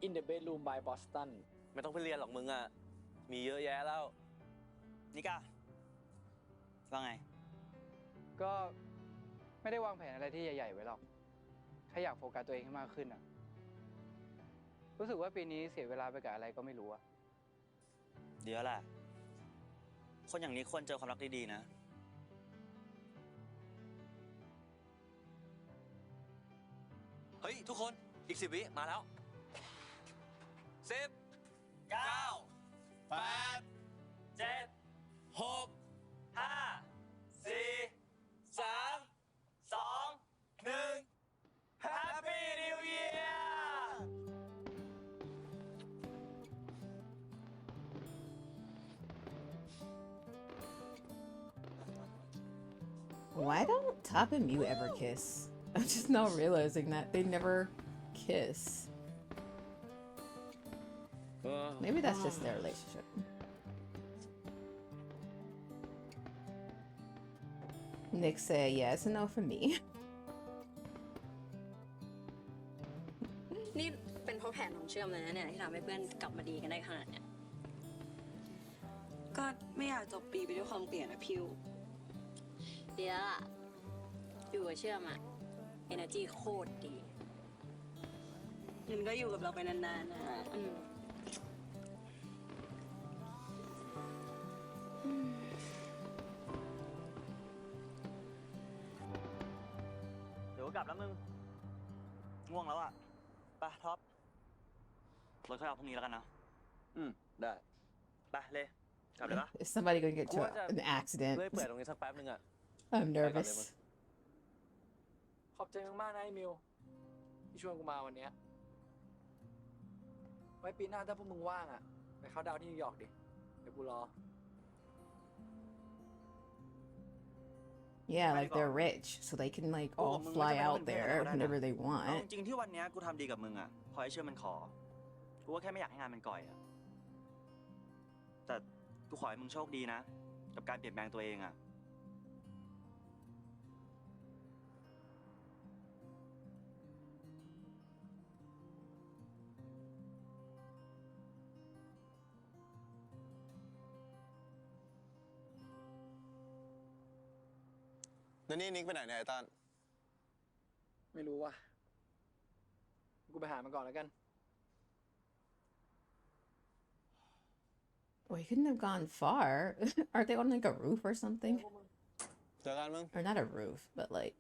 In the bedroom by Boston
ไม่ต้องไปเรียนหรอกมึงอะมีเยอะแยะแล้ว
นิก้าว่าไง
ก็ไม่ได้วางแผนอะไรที่ใหญ่ๆไว้หรอก แค่อยากโฟกัสตัวเองให้มากขึ้นอะรู้สึกว่าปีนี้เสียเวลาไปกับอะไรก็ไม่รู้อะ
เดี๋ยวแหละ คนอย่างนี้ควรเจอความรักดีๆนะ
เฮ้ย ทุกคนอีก10 วิมาแล้ว10 9 8
8 7 6 5 4 3 2 1 Happy New Year
Why don't Top and Mew ever kiss? I'm just now realizing that they never kiss. Maybe that's just their relationship. Nick said, yeah, it's a no for me.
นี่เป็นเพราะแผนของเชื่อมเลยนะเนี่ยที่ทำให้เพื่อนกลับมาดีกันได้ขนาดเนี้ยก็ไม่อยากจบปีไปด้วยความเกลียดนะพิวเดี๋ยวอะอยู่กับเชื่อมอะ energy โคตรดีมันก็อยู่กับเราไปนานๆนะ
เดี๋ยวก็กลับแล้วมึง ง่วงแล้วอ่ะไปท็อปรถค่อยเอาพรุ่งนี้แล้วกันนะ
ได้
ไปเลย กลับเลยปะ
Is somebody gonna get to an accident?
เลื่อยเปื่อยตรงนี้สักแป๊บนึงอะ
I'm nervous.
ขอบใจมึงมากนะไอ้มิวที่ชวนกูมาวันเนี้ยไว้ปีหน้าถ้าพวกมึงว่างอ่ะไปเข้าดาวน์ที่นิวยอร์กดิเดี๋ยวกูรอ
Yeah, like they're rich, so they can like all fly out there whenever they
เอา
want.
จริงๆที่วันเนี้ยกูทำดีกับมึงอ่ะเพราะไอ้เชื่อมันขอ กูก็แค่ไม่อยากให้งานมันก่อยอ่ะ แต่กูขอให้มึงโชคดีนะ กับการเปลี่ยนแปลงตัวเองอ่ะ
แล้วนี่นิกไปไหนเนี่ยไอ้ตัน
ไม่รู้ว่ะกูไปหามันก่อนแล้วกัน
Well, he couldn't have gone far. Aren't they on like a roof or something?
เจอกันมึง
Or not a roof, but like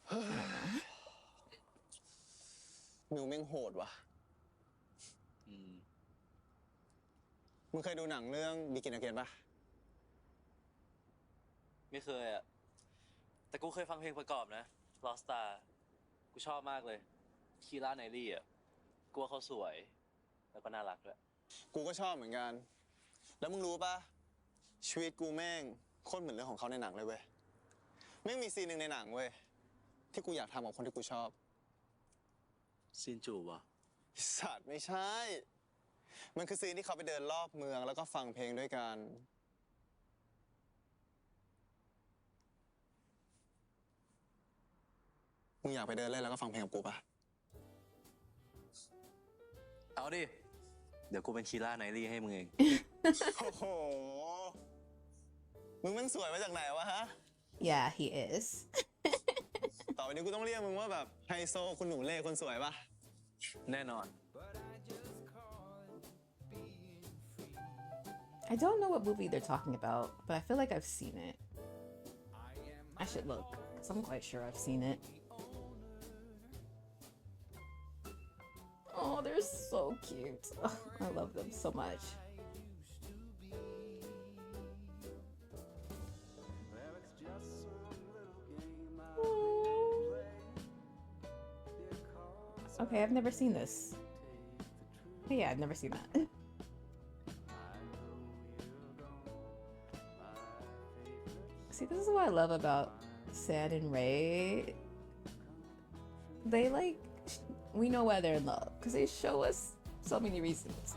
I don't know.
มิวแม่งโหดว่ะมึงเคยดูหนังเรื่อง Begin Again ปะ
ไม่เคยอะแต่กูเคยฟังเพลงประกอบนะ Lost Star กูชอบมากเลยคีร่าไนลี่อะกูว่าเขาสวย แล้วก็น่ารักด้วย
กูก็ชอบเหมือนกัน แล้วมึงรู้ปะชีวิตกูแม่งโคตรเหมือนเรื่องของเขาในหนังเลยเว้ยแม่งมีซีนหนึ่งในหนังเว้ยที่กูอยากทำกับคนที่กูชอบ
ซีนจูบวะ
สัตว์ไม่ใช่ มันคือซีนที่เขาไปเดินรอบเมืองแล้วก็ฟังเพลงด้วยกันมึงอยากไปเดินเล่นแล้วก็ฟังเพลงกับกูปะ
เอาดิ เดี๋ยวกูเป็นคีร่าไนลี่ให้มึงเอง
โอ้โห มึงมันสวยมาจากไหนวะฮะ
Yeah, he is.
ต่อไปนี้กูต้องเรียกมึงว่าแบบไฮโซคุณหนูเล่คนสวยปะ
แน่นอน
I don't know what movie they're talking about, but I feel like I've seen it. I should look, because I'm quite sure I've seen it. Oh, they're so cute. Ugh, I love them so much. Aww. Okay, I've never seen this. Oh, yeah, I've never seen that. See, this is what I love about San and Ray. They like, we know why they're in love because they show us so many reasons.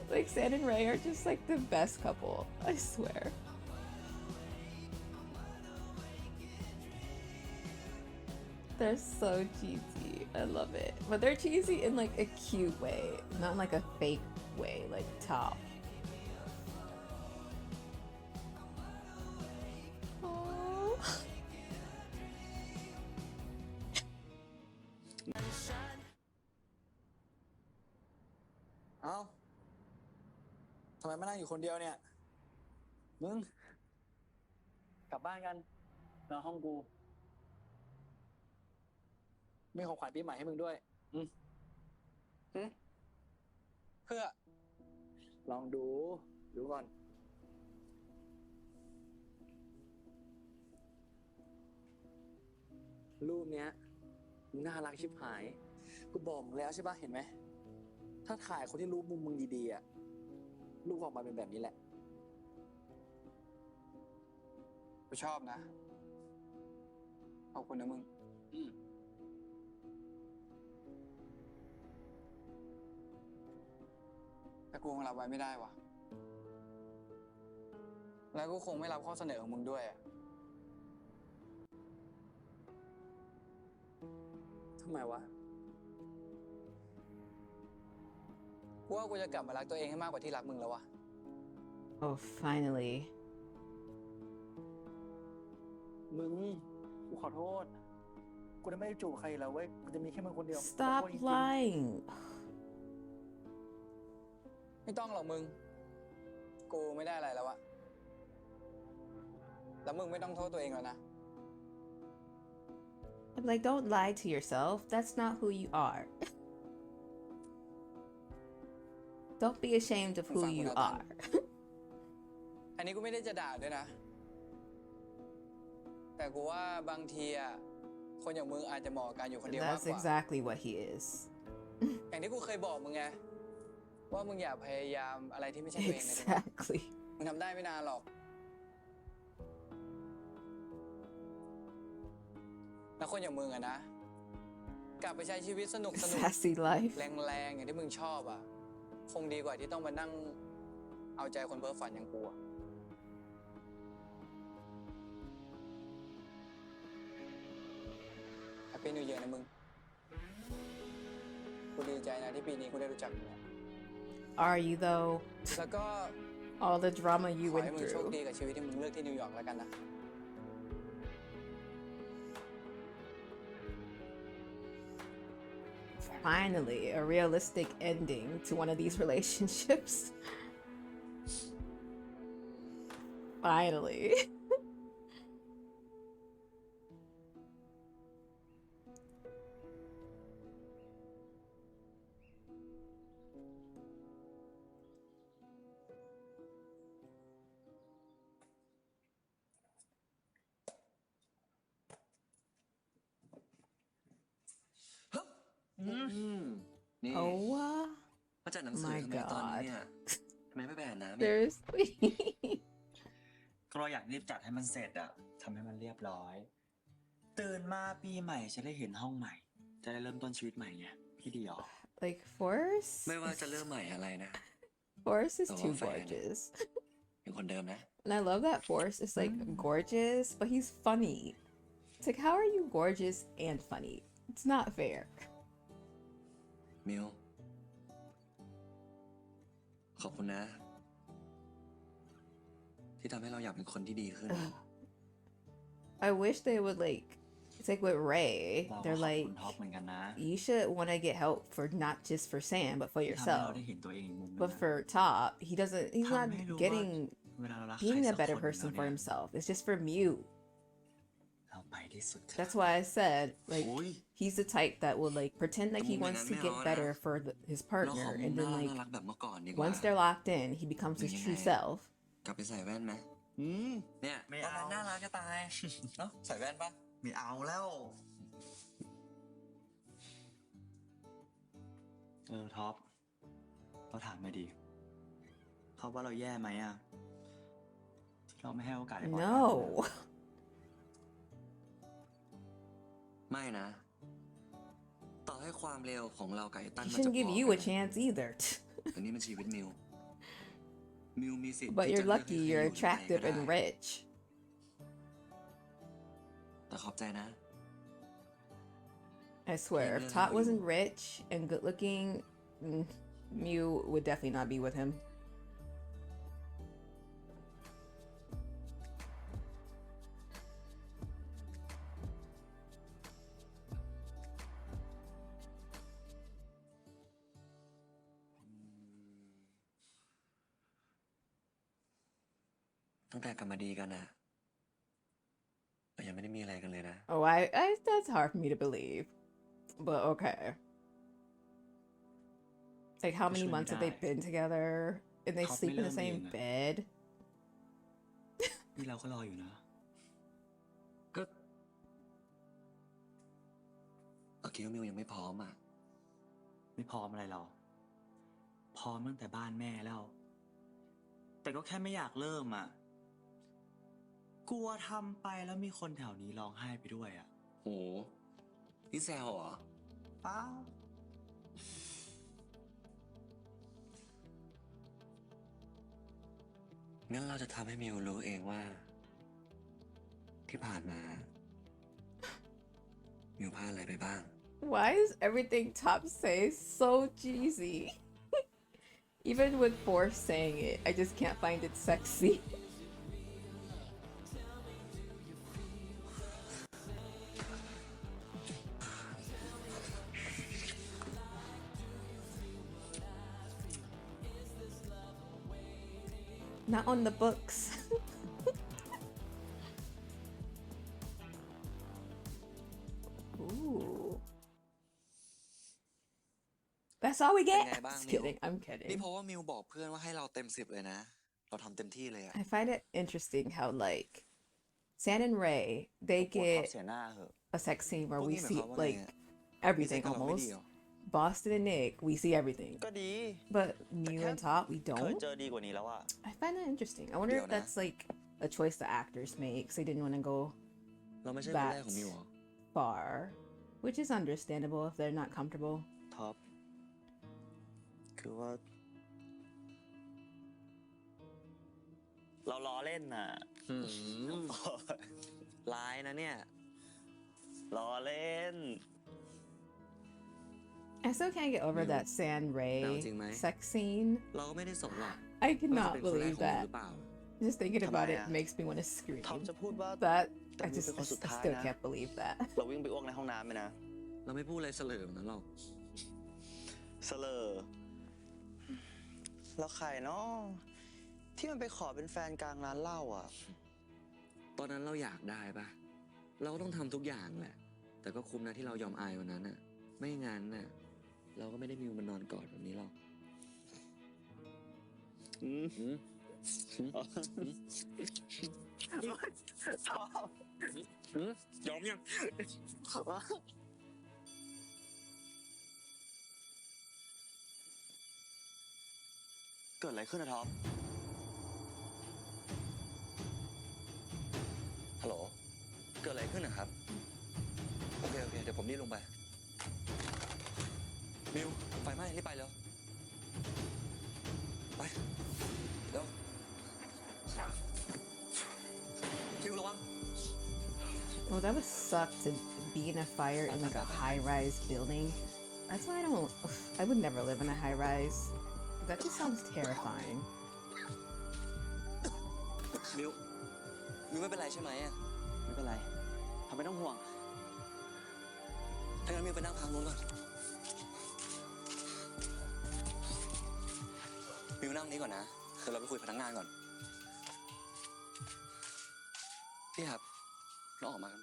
Like San and Ray are just like the best couple, I swear. They're so cheesy. I love it. But they're cheesy in like a cute way, not like a fake way, like Top. Aww.
เอ้าทำไมมานั่งอยู่คนเดียวเนี่ย มึง กลับบ้านกันนอนห้องกู มีของขวัญปีใหม่ให้มึงด้วย
เพื่อ
ลองดูก่อน รูปเนี้ยน่ารักชิบหาย กูบอกมึงแล้วใช่ปะเห็นไหม ถ้าถ่ายคนที่รู้มุมมึงดีๆอะรูปออกมาเป็นแบบนี้แหละ
กูชอบนะ ขอบคุณนะมึง แต่กูคงรับไว้ไม่ได้วะแล้วกูคงไม่รับข้อเสนอของมึงด้วยอะ
ทำไมวะ
กูว่ากูจะกลับมารักตัวเองให้มากกว่าที่รักมึงแล้ววะ
Oh, finally.
มึง กูขอโทษ กูจะไม่ได้จูบใครอีกแล้วเว้ย กูจะมีแค่มึงคนเดียว
Stop
ขอโทษจริงๆ
lying.
ไม่ต้องหรอกมึง กูไม่ได้อะไรแล้วอะแล้วมึงไม่ต้องโทษตัวเองแล้วนะ
I'm like, don't lie to yourself. That's not who you are. Don't be ashamed of who you are.
อันนี้กูไม่ได้จะด่าด้วยนะ แต่กูว่าบางทีอะคนอย่างมึงอาจจะเหมาะกับการอยู่คนเดียวมาก
That's
กว่า
exactly what he is.
อย่างที่กูเคยบอกมึงไง ว่ามึงอย่าพยายามอะไรที่ไม่ใช่ตัวเองเลยดีกว่า
Exactly.
มึงทำได้ไม่นานหรอก แล้วคนอย่างมึงอะนะ กลับไปใช้ชีวิตสนุก
Sassy life.
แรงๆอย่างที่มึงชอบอะคงดีกว่าที่ต้องมานั่งเอาใจคนเพ้อฝันอย่างกูอะแฮปปี้นิวเยียร์นะมึง กูดีใจนะที่ปีนี้กูได้รู้จักมึงอะ
Are you though?
แล้วก็
All the drama you
ขอให้
went
มึงโชค
through.
ดีกับชีวิตที่มึงเลือกที่นิวยอร์กแล้วกันนะ
Finally, a realistic ending to one of these relationships. Finally. Oh,
มาจากหนังสือ
my
ทำไมตอนนี้
God.
เนี่ยทำไมไม่ไปอาบน้ำเนี่ย
Seriously.
ก็เราอยากรีบจัดให้มันเสร็จอะทำให้มันเรียบร้อย ตื่นมาปีใหม่จะได้เห็นห้องใหม่ จะได้เริ่มต้นชีวิตใหม่ไงพี่ดีอ๋อ
Like, Forrest?
ไม่ว่าจะเริ่มใหม่อะไรนะ
Forrest is
Oh,
too
fine.
gorgeous.
เป็นคนเดิมนะ
And I love that Forrest is like gorgeous, but he's funny. It's like, how are you gorgeous and funny? It's not fair.
มิว ขอบคุณนะ ที่ทำให้เราอยากเป็นคนที่ดีขึ้น
I wish they would like, it's like with Ray,
เราก็
they're
ขอบ
like,
คุณท็อปเหมือนกันนะ
you should want to get help for not just for Sam, but for
ที่ทำให้เรา
yourself.
ได้เห็นตัวเองอีกมุมหนึง
But
นะ
for Top, he's not
ทำให้รู้ว่า
getting
เวลาเรารักใคร
being
สั
a
ก
better
คนหนึ่ง
person
แล้ว
for
เนี่ย
himself. It's just for Mew.
เราไปที่สุดครับ
That's why I said, like,
Oi.
he's the type that will like pretend like he
Kamu
wants to
mainan
get
meo
better
na.
for his
เราข
partner,
อมุ
and
ม
then
น่า
like
รักแบบเมื่อก่อนดีกว่า
once they're locked in, he becomes his true
Mengenai.
self.
กลับไปใส่แว่นไหมเนี่ย
ไม่เอา
น่ารักจะตาย เนาะใส่แว่นปะ
ไม่เอาแล้ว ท็อป เราถามมาดีเขาว่าเราแย่ไหมอะที่เราไม่ให้โอกาสให้บอล
No.
ไม่นะ ต่อให้ความเร็วของเรากับไอ้ตั้น
He
มันจะ
shouldn't
พ
give
อ
you
กั
a
น
chance either.
แต่นี่มันชีวิตมิว มิวมีสิทธิ์
But
ที่
you're
จะเลือกให้
lucky
ใคร
you're
อยู่หรือไม่ก็
attractive
ได้
and rich.
แต่ขอบใจนะ
I swear, if Tot wasn't rich and good looking, Mew would definitely not be with him.
ตั้งแต่กลับมาดีกันนะเรายังไม่ได้มีอะไรกันเลยนะ
Oh, that's hard for me to believe. But okay. Like, how many
ก็ช่วยไม่
months have
ได้
they been together? And they
ท็อป
sleep
ไม่
in
เริ่
the
มเอ
same
งอะ
bed?
นี่เราก็รออยู่นะ
ก็เราคิดว่ามิวยังไม่พร้อมอ่ะ
ไม่พร้อมอะไรเรา พร้อมตั้งแต่บ้านแม่แล้ว แต่ก็แค่ไม่อยากเริ่มอ่ะ กลัวทำไปแล้วมีคนแถวนี้ร้องไห้ไปด้วยอ่ะ
โห นี่แซวเหรอ
เปล่า
งั้นเราจะทำให้มิวรู้เองว่า ที่ผ่านมา มิวพลาดอะไรไปบ้าง
Why is everything Top says so cheesy? Even with Force saying it, I just can't find it sexy. Not on the books. Ooh. That's all we
เป็น
get.
ไงบ้าง
Just
มิว
kidding. I'm
นี่
kidding.
เพราะว่ามิวบอกเพื่อนว่าให้เราเต็ม10เลยนะ เราทำเต็มที่เลยอะ
I find it interesting how like San and Ray, they
กลัวท็อป
get
เสียหน้าเหอะ
a sex scene where
พวก
we
นี้หมาย
see
ความว่าไง
like
อะ นิสัย
everything
กับเราไม่
almost.
ดีเหรอ
Boston and Nick, we see everything.
ก็ดี
But Mew and Top, we
เคย
don't.
เจอดีกว่านี้แล้วอะ
I find that interesting. I wonder if
Fiona.
that's like a choice the actors make because they didn't want to go
เราไม่ใช่คนแรกของมิวเหรอ
far, which is understandable if they're not comfortable.
ท็อป คือว่า เราล้อเล่นน่ะ
ร้ายนะเนี่ย
ล้อเล่น
I still can't get over
Mew.
that San Ray
Now, Jing Mai.
sex scene.
เราก็ไม่ได้สนหรอก
I
ว่าจะ
cannot
เป็นคนแรก
believe
ของมิว
that.
หรือเปล่า
Just thinking about it
Tamaya.
makes me want to scream.
ท็อปจะพูดว่า
That
แต่
I
มิว
just
เป็นคนสุด
I
ท้าย
still
นะ
can't believe that.
เราวิ่งไปอ้วกในห้องน้ำไหมนะ
เราไม่พูดอะไรเสลิมนั้นหรอก
เสลอแล้วใครเนาะที่มันไปขอเป็นแฟนกลางร้านเหล้าอ่ะ
ตอนนั้นเราอยากได้ปะเราก็ต้องทำทุกอย่างแหละ แต่ก็คุ้มนะที่เรายอมอายวันนั้นน่ะ ไม่งั้นน่ะ เราก็ไม่ได้มิวมานอนกอดแบบนี้หรอก ยอมยัง
เกิดอะไรขึ้นนะท็อป
ฮัลโหล เกิดอะไรขึ้นนะครับ โอเค เดี๋ยวผมรีบลงไป มิว ไฟไหม้รีบไปเร็ว ไป เร็ว มิวระวัง
Oh, that would suck to be in a fire in like a high-rise building. That's why I would never live in a high-rise. That just sounds terrifying.
มิว ไม่เป็นไรใช่ไหมอะ
ไม่เป็นไรทำไม่ต้องห่วง
ถ้างั้นมิวไปนั่งพักนู้นก่อน มิวนั่งนี้ก่อนนะ เดี๋ยวเราไปคุยกับพนักงานก่อน พี่ครับ เราออกมากัน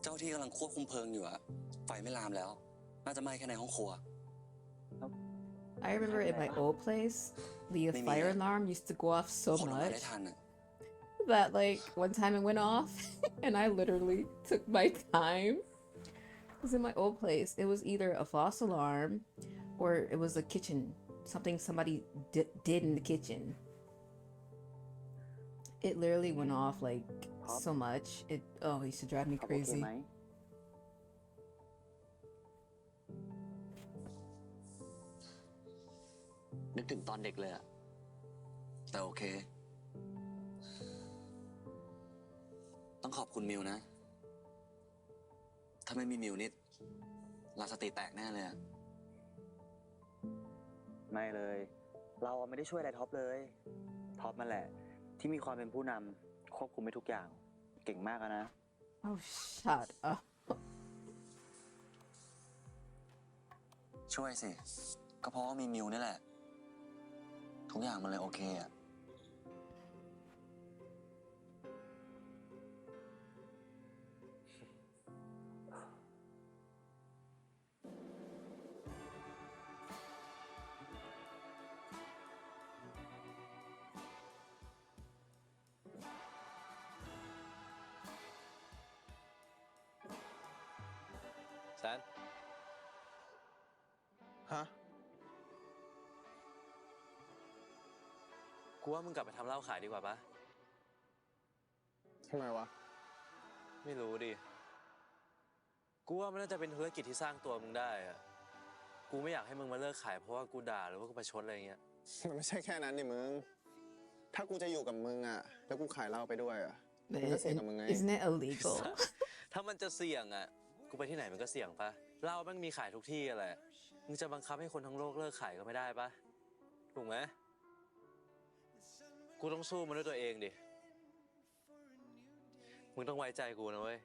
เจ้าที่กำลังควบคุมเพลิงอยู่อะไฟไม่ลามแล้ว น่าจะไหม้แค่ในห้องครัว
I remember in my old place, the
Maybe,
fire alarm used to go off so
คนออกมา
much
ได้ทันอะ
that like one time it went off and I literally took my time. Because in my old place, it was either a false alarm or it was a kitchen, something somebody did in the kitchen. It literally went off like so much. It used to drive me
ท็อปโอเค
crazy.
ไหม
นึกถึงตอนเด็กเลยอะแต่โอเค ต้องขอบคุณมิวนะ ถ้าไม่มีมิวนิดเราสติแตกแน่เลยอะ
ไม่เลย เราไม่ได้ช่วยอะไรท็อปเลย ท็อปนั่นแหละ ที่มีความเป็นผู้นำควบคุมไปทุกอย่าง เก่งมากอะนะ
Oh, shut up.
ช่วยสิ ก็เพราะว่ามีมิวนี่แหละ ทุกอย่างมันเลยโอเคอะ
แซน
ฮะ
กูว่ามึงกลับไปทำเหล้าขายดีกว่าปะ
ทำไมวะ
ไม่รู้ดิ กูว่ามันน่าจะเป็นธุรกิจที่สร้างตัวมึงได้อะกูไม่อยากให้มึงมาเลิกขายเพราะว่ากูด่าหรือว่ากูประชดอะไรเงี้ย
มันไม่ใช่แค่นั้นดิมึง ถ้ากูจะอยู่กับมึงอ่ะ แล้วกูขายเหล้าไปด้วยอ่ะ
But
มันก็เสี่ยงกับมึงไง
isn't it illegal?
ถ้ามันจะเสี่ยงอ่ะ กูไปที่ไหนมันก็เสี่ยงปะเหล้าแม่งมีขายทุกที่อะไรมึงจะบังคับให้คนทั้งโลกเลิกขายก็ไม่ได้ปะถูกไหม กูต้องสู้มันด้วยตัวเองดิ มึงต้องไว้ใจกูนะเว้ย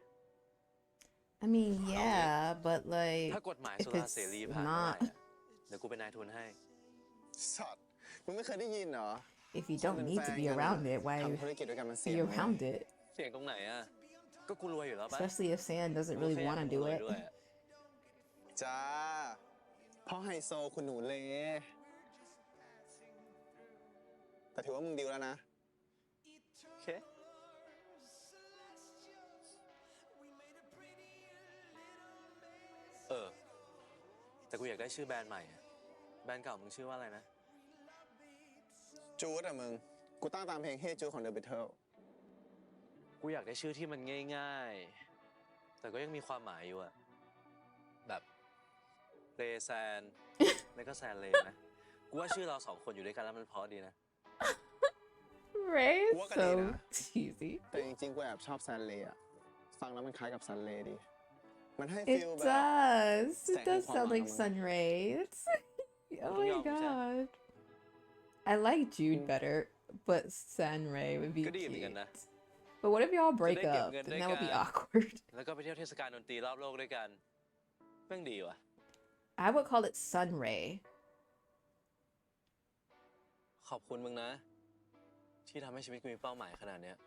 I mean, yeah, but like,
ถ้ากฎหมาย
if
สุรา
it's
เสรีผ่านไม่ได้
not,
อะเดี๋ยวกูเป็นนายทุนให้
สัตว์ มึงไม่เคยได้ยินเหรอ
if you don't need to be around it, why
ทำธุรกิจด้วยกันมันเสี่ย
be
ง
around it?
เสี่ยงตรงไหนอ่ะ ก็กูรวยอยู่แล้วปะ
Especially if Sam doesn't really
กูแค่
want to
อยาก
do
รวย
it.
ด้วยอะ
จ้าพ่อไฮโซคุณหนูเลยแต่ถือว่ามึงดีลแล้วนะ
โอเค แต่กูอยากได้ชื่อแบรนด์ใหม่อะแบรนด์เก่ามึงชื่อว่าอะไรนะ
จูดอะมึง กูตั้งตามเพลง Hey Jude ของ The Beatles
กูอยากได้ชื่อที่มันง่ายๆ แต่ก็ยังมีความหมายอยู่อะแบบเลแซน แล้วก็แซนเลนะ กูว่าชื่อเราสองคนอยู่ด้วยกันแล้วมันเพราะดีนะ
Ray
กู
is
ว่าก็ดี
so
นะ
cheesy.
แต่จริงๆ กูแอบชอบซันเลย์อะฟังแล้วมันคล้ายกับซันเลย์ดี มันให้
It
ฟีลแบบ
does. It
Second
does sound
one,
like
Mama.
Sun Rays. Oh my
Yeah, we said.
god. I like Jude better, but Sun Ray would be
Good evening,
cute.
Anna.
But what if y'all break
Good
up?
evening,
Then that would be
Anna.
awkward.
แล้วก็ไปเที่ยวเทศกาลดนตรีรอบโลกด้วยกันแม่งดีว่ะ
I would call it Sun Ray.
ขอบคุณมึงนะ ที่ทำให้ชีวิตกูมีเป้าหมายขนาดเนี้ย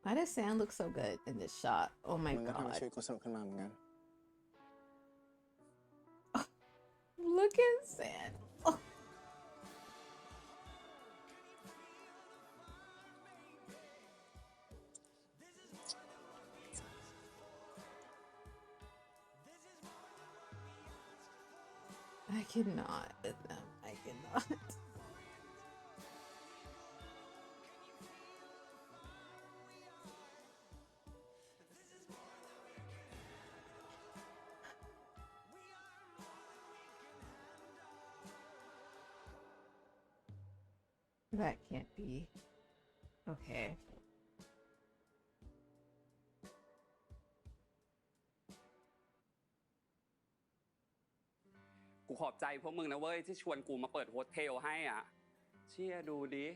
Why does Sam look so good in this shot? Oh my
มึงก็ทำให้
god.
ชีวิตกูสนุกขึ้นมาเหมือนกัน
Look at Sam. Oh. I cannot. I cannot. That can't be. Okay.
กูขอบใจพวกมึงนะเว้ยที่ชวนกูมาเปิดโฮสเทลให้อ่ะ เชี่ยดูดิ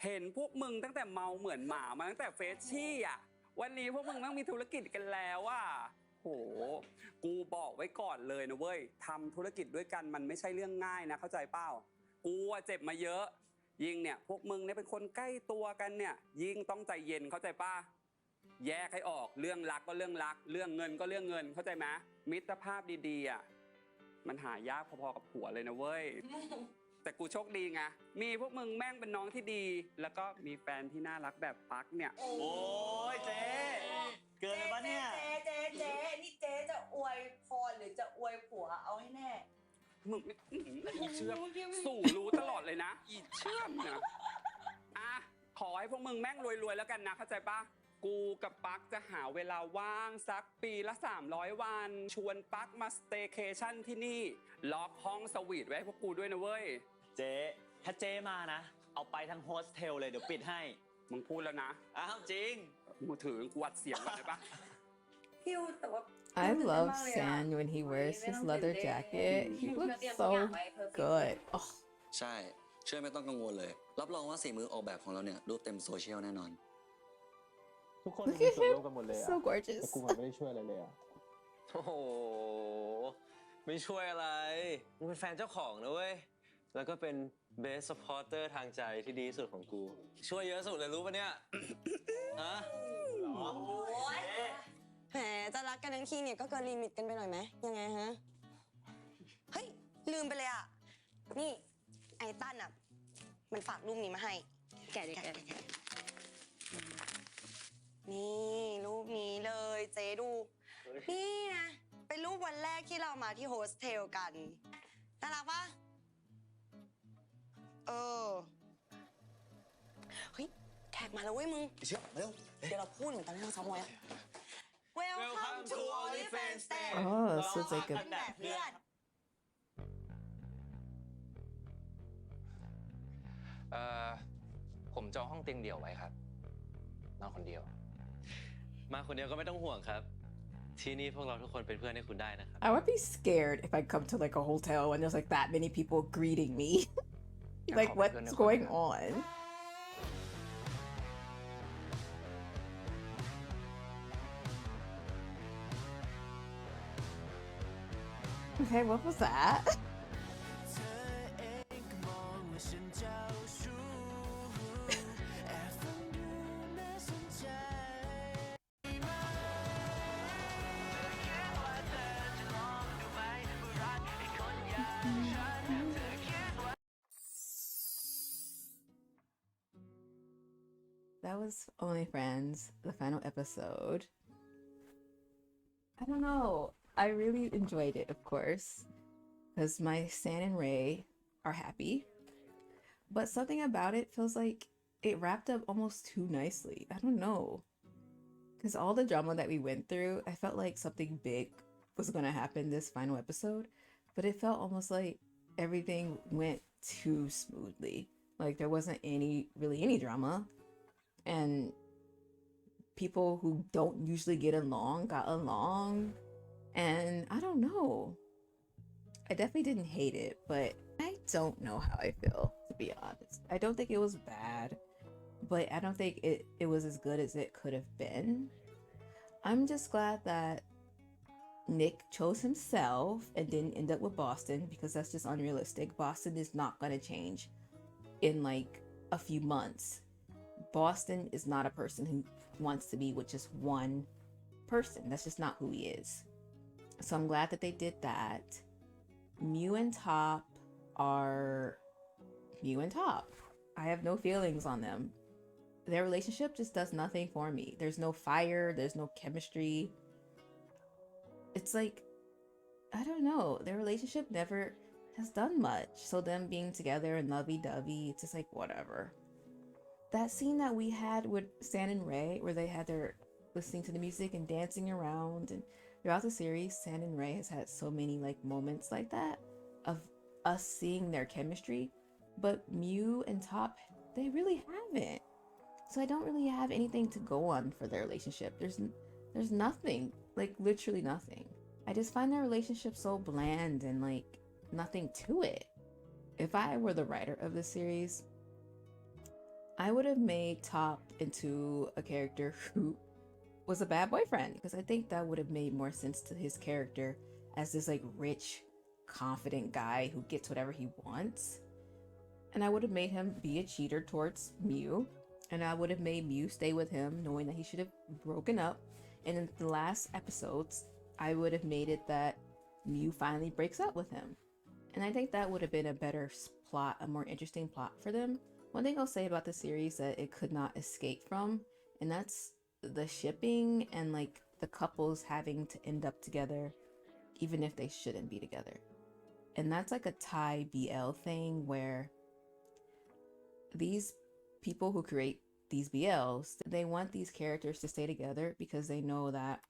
เห็นพวกมึงตั้งแต่เมาเหมือนหมามาตั้งแต่เฟชชี่อ่ะ วันนี้พวกมึงต้องมีธุรกิจกันแล้วอ่ะโห กูบอกไว้ก่อนเลยนะเว้ยทำธุรกิจด้วยกันมันไม่ใช่เรื่องง่ายนะเข้าใจเปล่า กูอะเจ็บมาเยอะ ยิ่งเนี่ยพวกมึงเนี่ยเป็นคนใกล้ตัวกันเนี่ย ยิ่งต้องใจเย็นเข้าใจป่ะ แยกให้ออกเรื่องรักก็เรื่องรัก เรื่องเงินก็เรื่องเงินเข้าใจไหมมิตรภาพดีๆอ่ะมันหายากพอๆกับผัวเลยนะเว้ย แต่กูโชคดีไงมีพวกมึงแม่งเป็นน้องที่ดี แล้วก็มีแฟนที่น่ารักแบบปักเนี่ย
โอ้ยเจ๊เกินไปปะเนี่ย
เจ๊นี่เจ๊จะอวยพรหรือจะอวยผัวเอาให้แน่
มึงอีเชื่อมสู่รู้ตลอดเลยนะอีเชื่อมนะอ่ะขอให้พวกมึงแม่งรวยๆแล้วกันนะเข้าใจปะกูกับปักจะหาเวลาว่างสักปีละ300 วัน ชวนปักมาสเตย์เคชั่นที่นี่ล็อกห้องสวีทไว้ให้พวกกูด้วยนะเว้ย
เจ๊ถ้าเจ๊มานะ เอาไปทั้งโฮสเทลเลยเดี๋ยวปิดให้
มึงพูดแล้วนะ
อ้าวจริง
มือถือกูอัดเสียงก่อนได้ปะ
พี่วแต่ว่า
I love Sam when he wears his leather jacket. He looks so good. Oh.
ใช่ เชื่อไม่ต้องกังวลเลย รับรองว่าสีมือออกแบบของเราเนี่ยรูปเต็มโซเชียลแน่นอน
ทุกคน
Look
มี
at
ส่วน
him.
ร่วมกันหมดเลยอะ
So gorgeous.
แต่กูไม่ได้ช่วยอะไรเลยอะ
โอ้โห ไม่ช่วยอะไร มึงเป็นแฟนเจ้าของนะเว้ย แล้วก็เป็น best supporter ทางใจที่ดีที่สุดของกู ช่วยเยอะสุดเลยรู้ปะเนี่ย ฮะ
แหมจะรักกันทั้งทีเนี่ยก็เกินลิมิตกันไปหน่อยไหมยังไงฮะ เฮ้ย ลืมไปเลยอ่ะ นี่ไอ้ตั้นอ่ะ มันฝากรูปนี้มาให้ แกะดิแกะนี่รูปนี้เลยเจ๊ดู นี่นะเป็นรูปวันแรกที่เรามาที่โฮสเทลกันน่ารักปะเออ เฮ้ยแขกมาแล้วเว้ยมึง
เชื่อเร็ว
เดี๋ยวเราพูดเหมือนตอนที่เราซ้อมไว้อะ Welcome to OnlyFans Day
Oh, so it's like
เป็น
a
แบบเพื่อน
ผมจองห้องเตียงเดี่ยวไว้ครับ นอนคนเดียว
มาคนเดียวก็ไม่ต้องห่วงครับ ที่นี่พวกเราทุกคนเป็นเพื่อนให้คุณได้นะครับ
I would be scared if I come to like a hotel and there's like that many people greeting me. Like, what's going on? Okay, what was that? That was Only Friends, the final episode. I don't know. I really enjoyed it, of course, because my San and Ray are happy. But something about it feels like it wrapped up almost too nicely. I don't know. Because all the drama that we went through, I felt like something big was going to happen this final episode. But it felt almost like everything went too smoothly. Like there wasn't really any drama. And people who don't usually get along got along. And I don't know. I definitely didn't hate it, but I don't know how I feel, to be honest. I don't think it was bad, but I don't think it was as good as it could have been. I'm just glad that Nick chose himself and didn't end up with Boston, because that's just unrealistic. Boston is not going to change in like a few months. Boston is not a person who wants to be with just one person. That's just not who he is. So I'm glad that they did that. Mew and Top are Mew and Top. I have no feelings on them. Their relationship just does nothing for me. There's no fire, there's no chemistry. It's like, I don't know, their relationship never has done much. So them being together and lovey-dovey, it's just like whatever. That scene that we had with San and Ray, where they had their listening to the music and dancing around, and throughout the series, San and Ray has had so many like moments like that of us seeing their chemistry, but Mew and Top, they really haven't. So I don't really have anything to go on for their relationship. There's nothing, like literally nothing. I just find their relationship so bland and like nothing to it. If I were the writer of the series, I would have made Top into a character who was a bad boyfriend, because I think that would have made more sense to his character as this like rich, confident guy who gets whatever he wants. And I would have made him be a cheater towards Mew, and I would have made Mew stay with him knowing that he should have broken up. And in the last episodes, I would have made it that Mew finally breaks up with him. And I think that would have been a better plot, a more interesting plot for them. One thing I'll say about the series that it could not escape from, and that's the shipping and like the couples having to end up together even if they shouldn't be together. And that's like a Thai BL thing where these people who create these BLs, they want these characters to stay together because they know that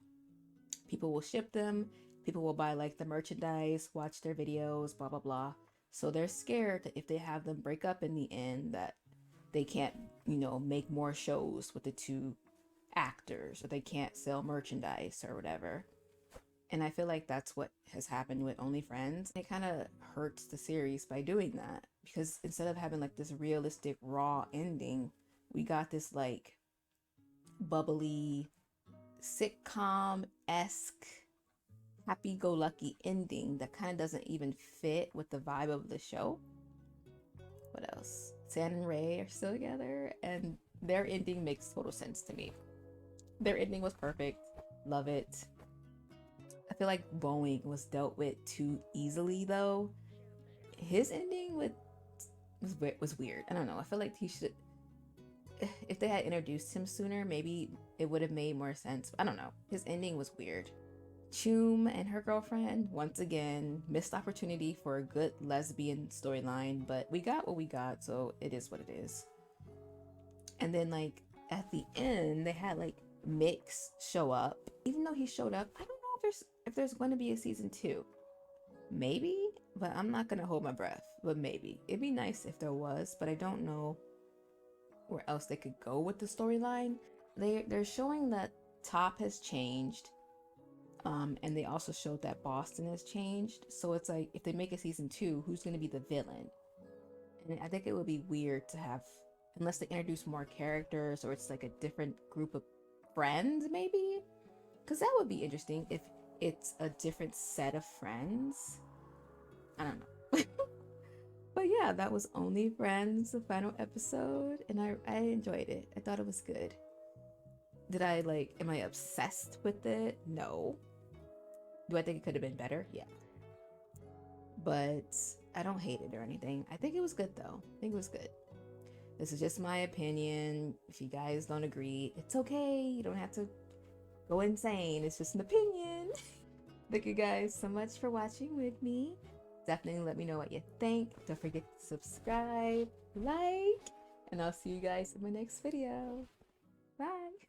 people will ship them, people will buy like the merchandise, watch their videos, blah blah blah. So they're scared that if they have them break up in the end, that they can't, make more shows with the two actors, or they can't sell merchandise or whatever. And I feel like that's what has happened with Only Friends. It kind of hurts the series by doing that, because instead of having like this realistic raw ending, we got this like bubbly sitcom-esque happy-go-lucky ending that kind of doesn't even fit with the vibe of the show. What else? San and Ray are still together, and their ending makes total sense to me. Their ending was perfect. Love it. I feel like Boeing was dealt with too easily, though. His ending was weird. I don't know. I feel like he should, if they had introduced him sooner, maybe it would have made more sense. I don't know. His ending was weird. Chum and her girlfriend, once again, missed opportunity for a good lesbian storyline, but we got what we got, so it is what it is. And then, like, at the end, they had, like, Mix show up. Even though he showed up, I don't know if there's going to be a season 2. Maybe, but I'm not going to hold my breath, but maybe. It'd be nice if there was, but I don't know where else they could go with the storyline. They're showing that Top has changed. And they also showed that Boston has changed. So it's like, if they make a season 2, who's going to be the villain? And I think it would be weird to have, unless they introduce more characters or it's like a different group of friends, maybe? Because that would be interesting if it's a different set of friends. I don't know. But yeah, that was Only Friends, the final episode. And I enjoyed it. I thought it was good. Am I obsessed with it? No. Do I think it could have been better? Yeah. But I don't hate it or anything. I think it was good though. I think it was good. This is just my opinion. If you guys don't agree, it's okay. You don't have to go insane. It's just an opinion. Thank you guys so much for watching with me. Definitely let me know what you think. Don't forget to subscribe, like, and I'll see you guys in my next video. Bye.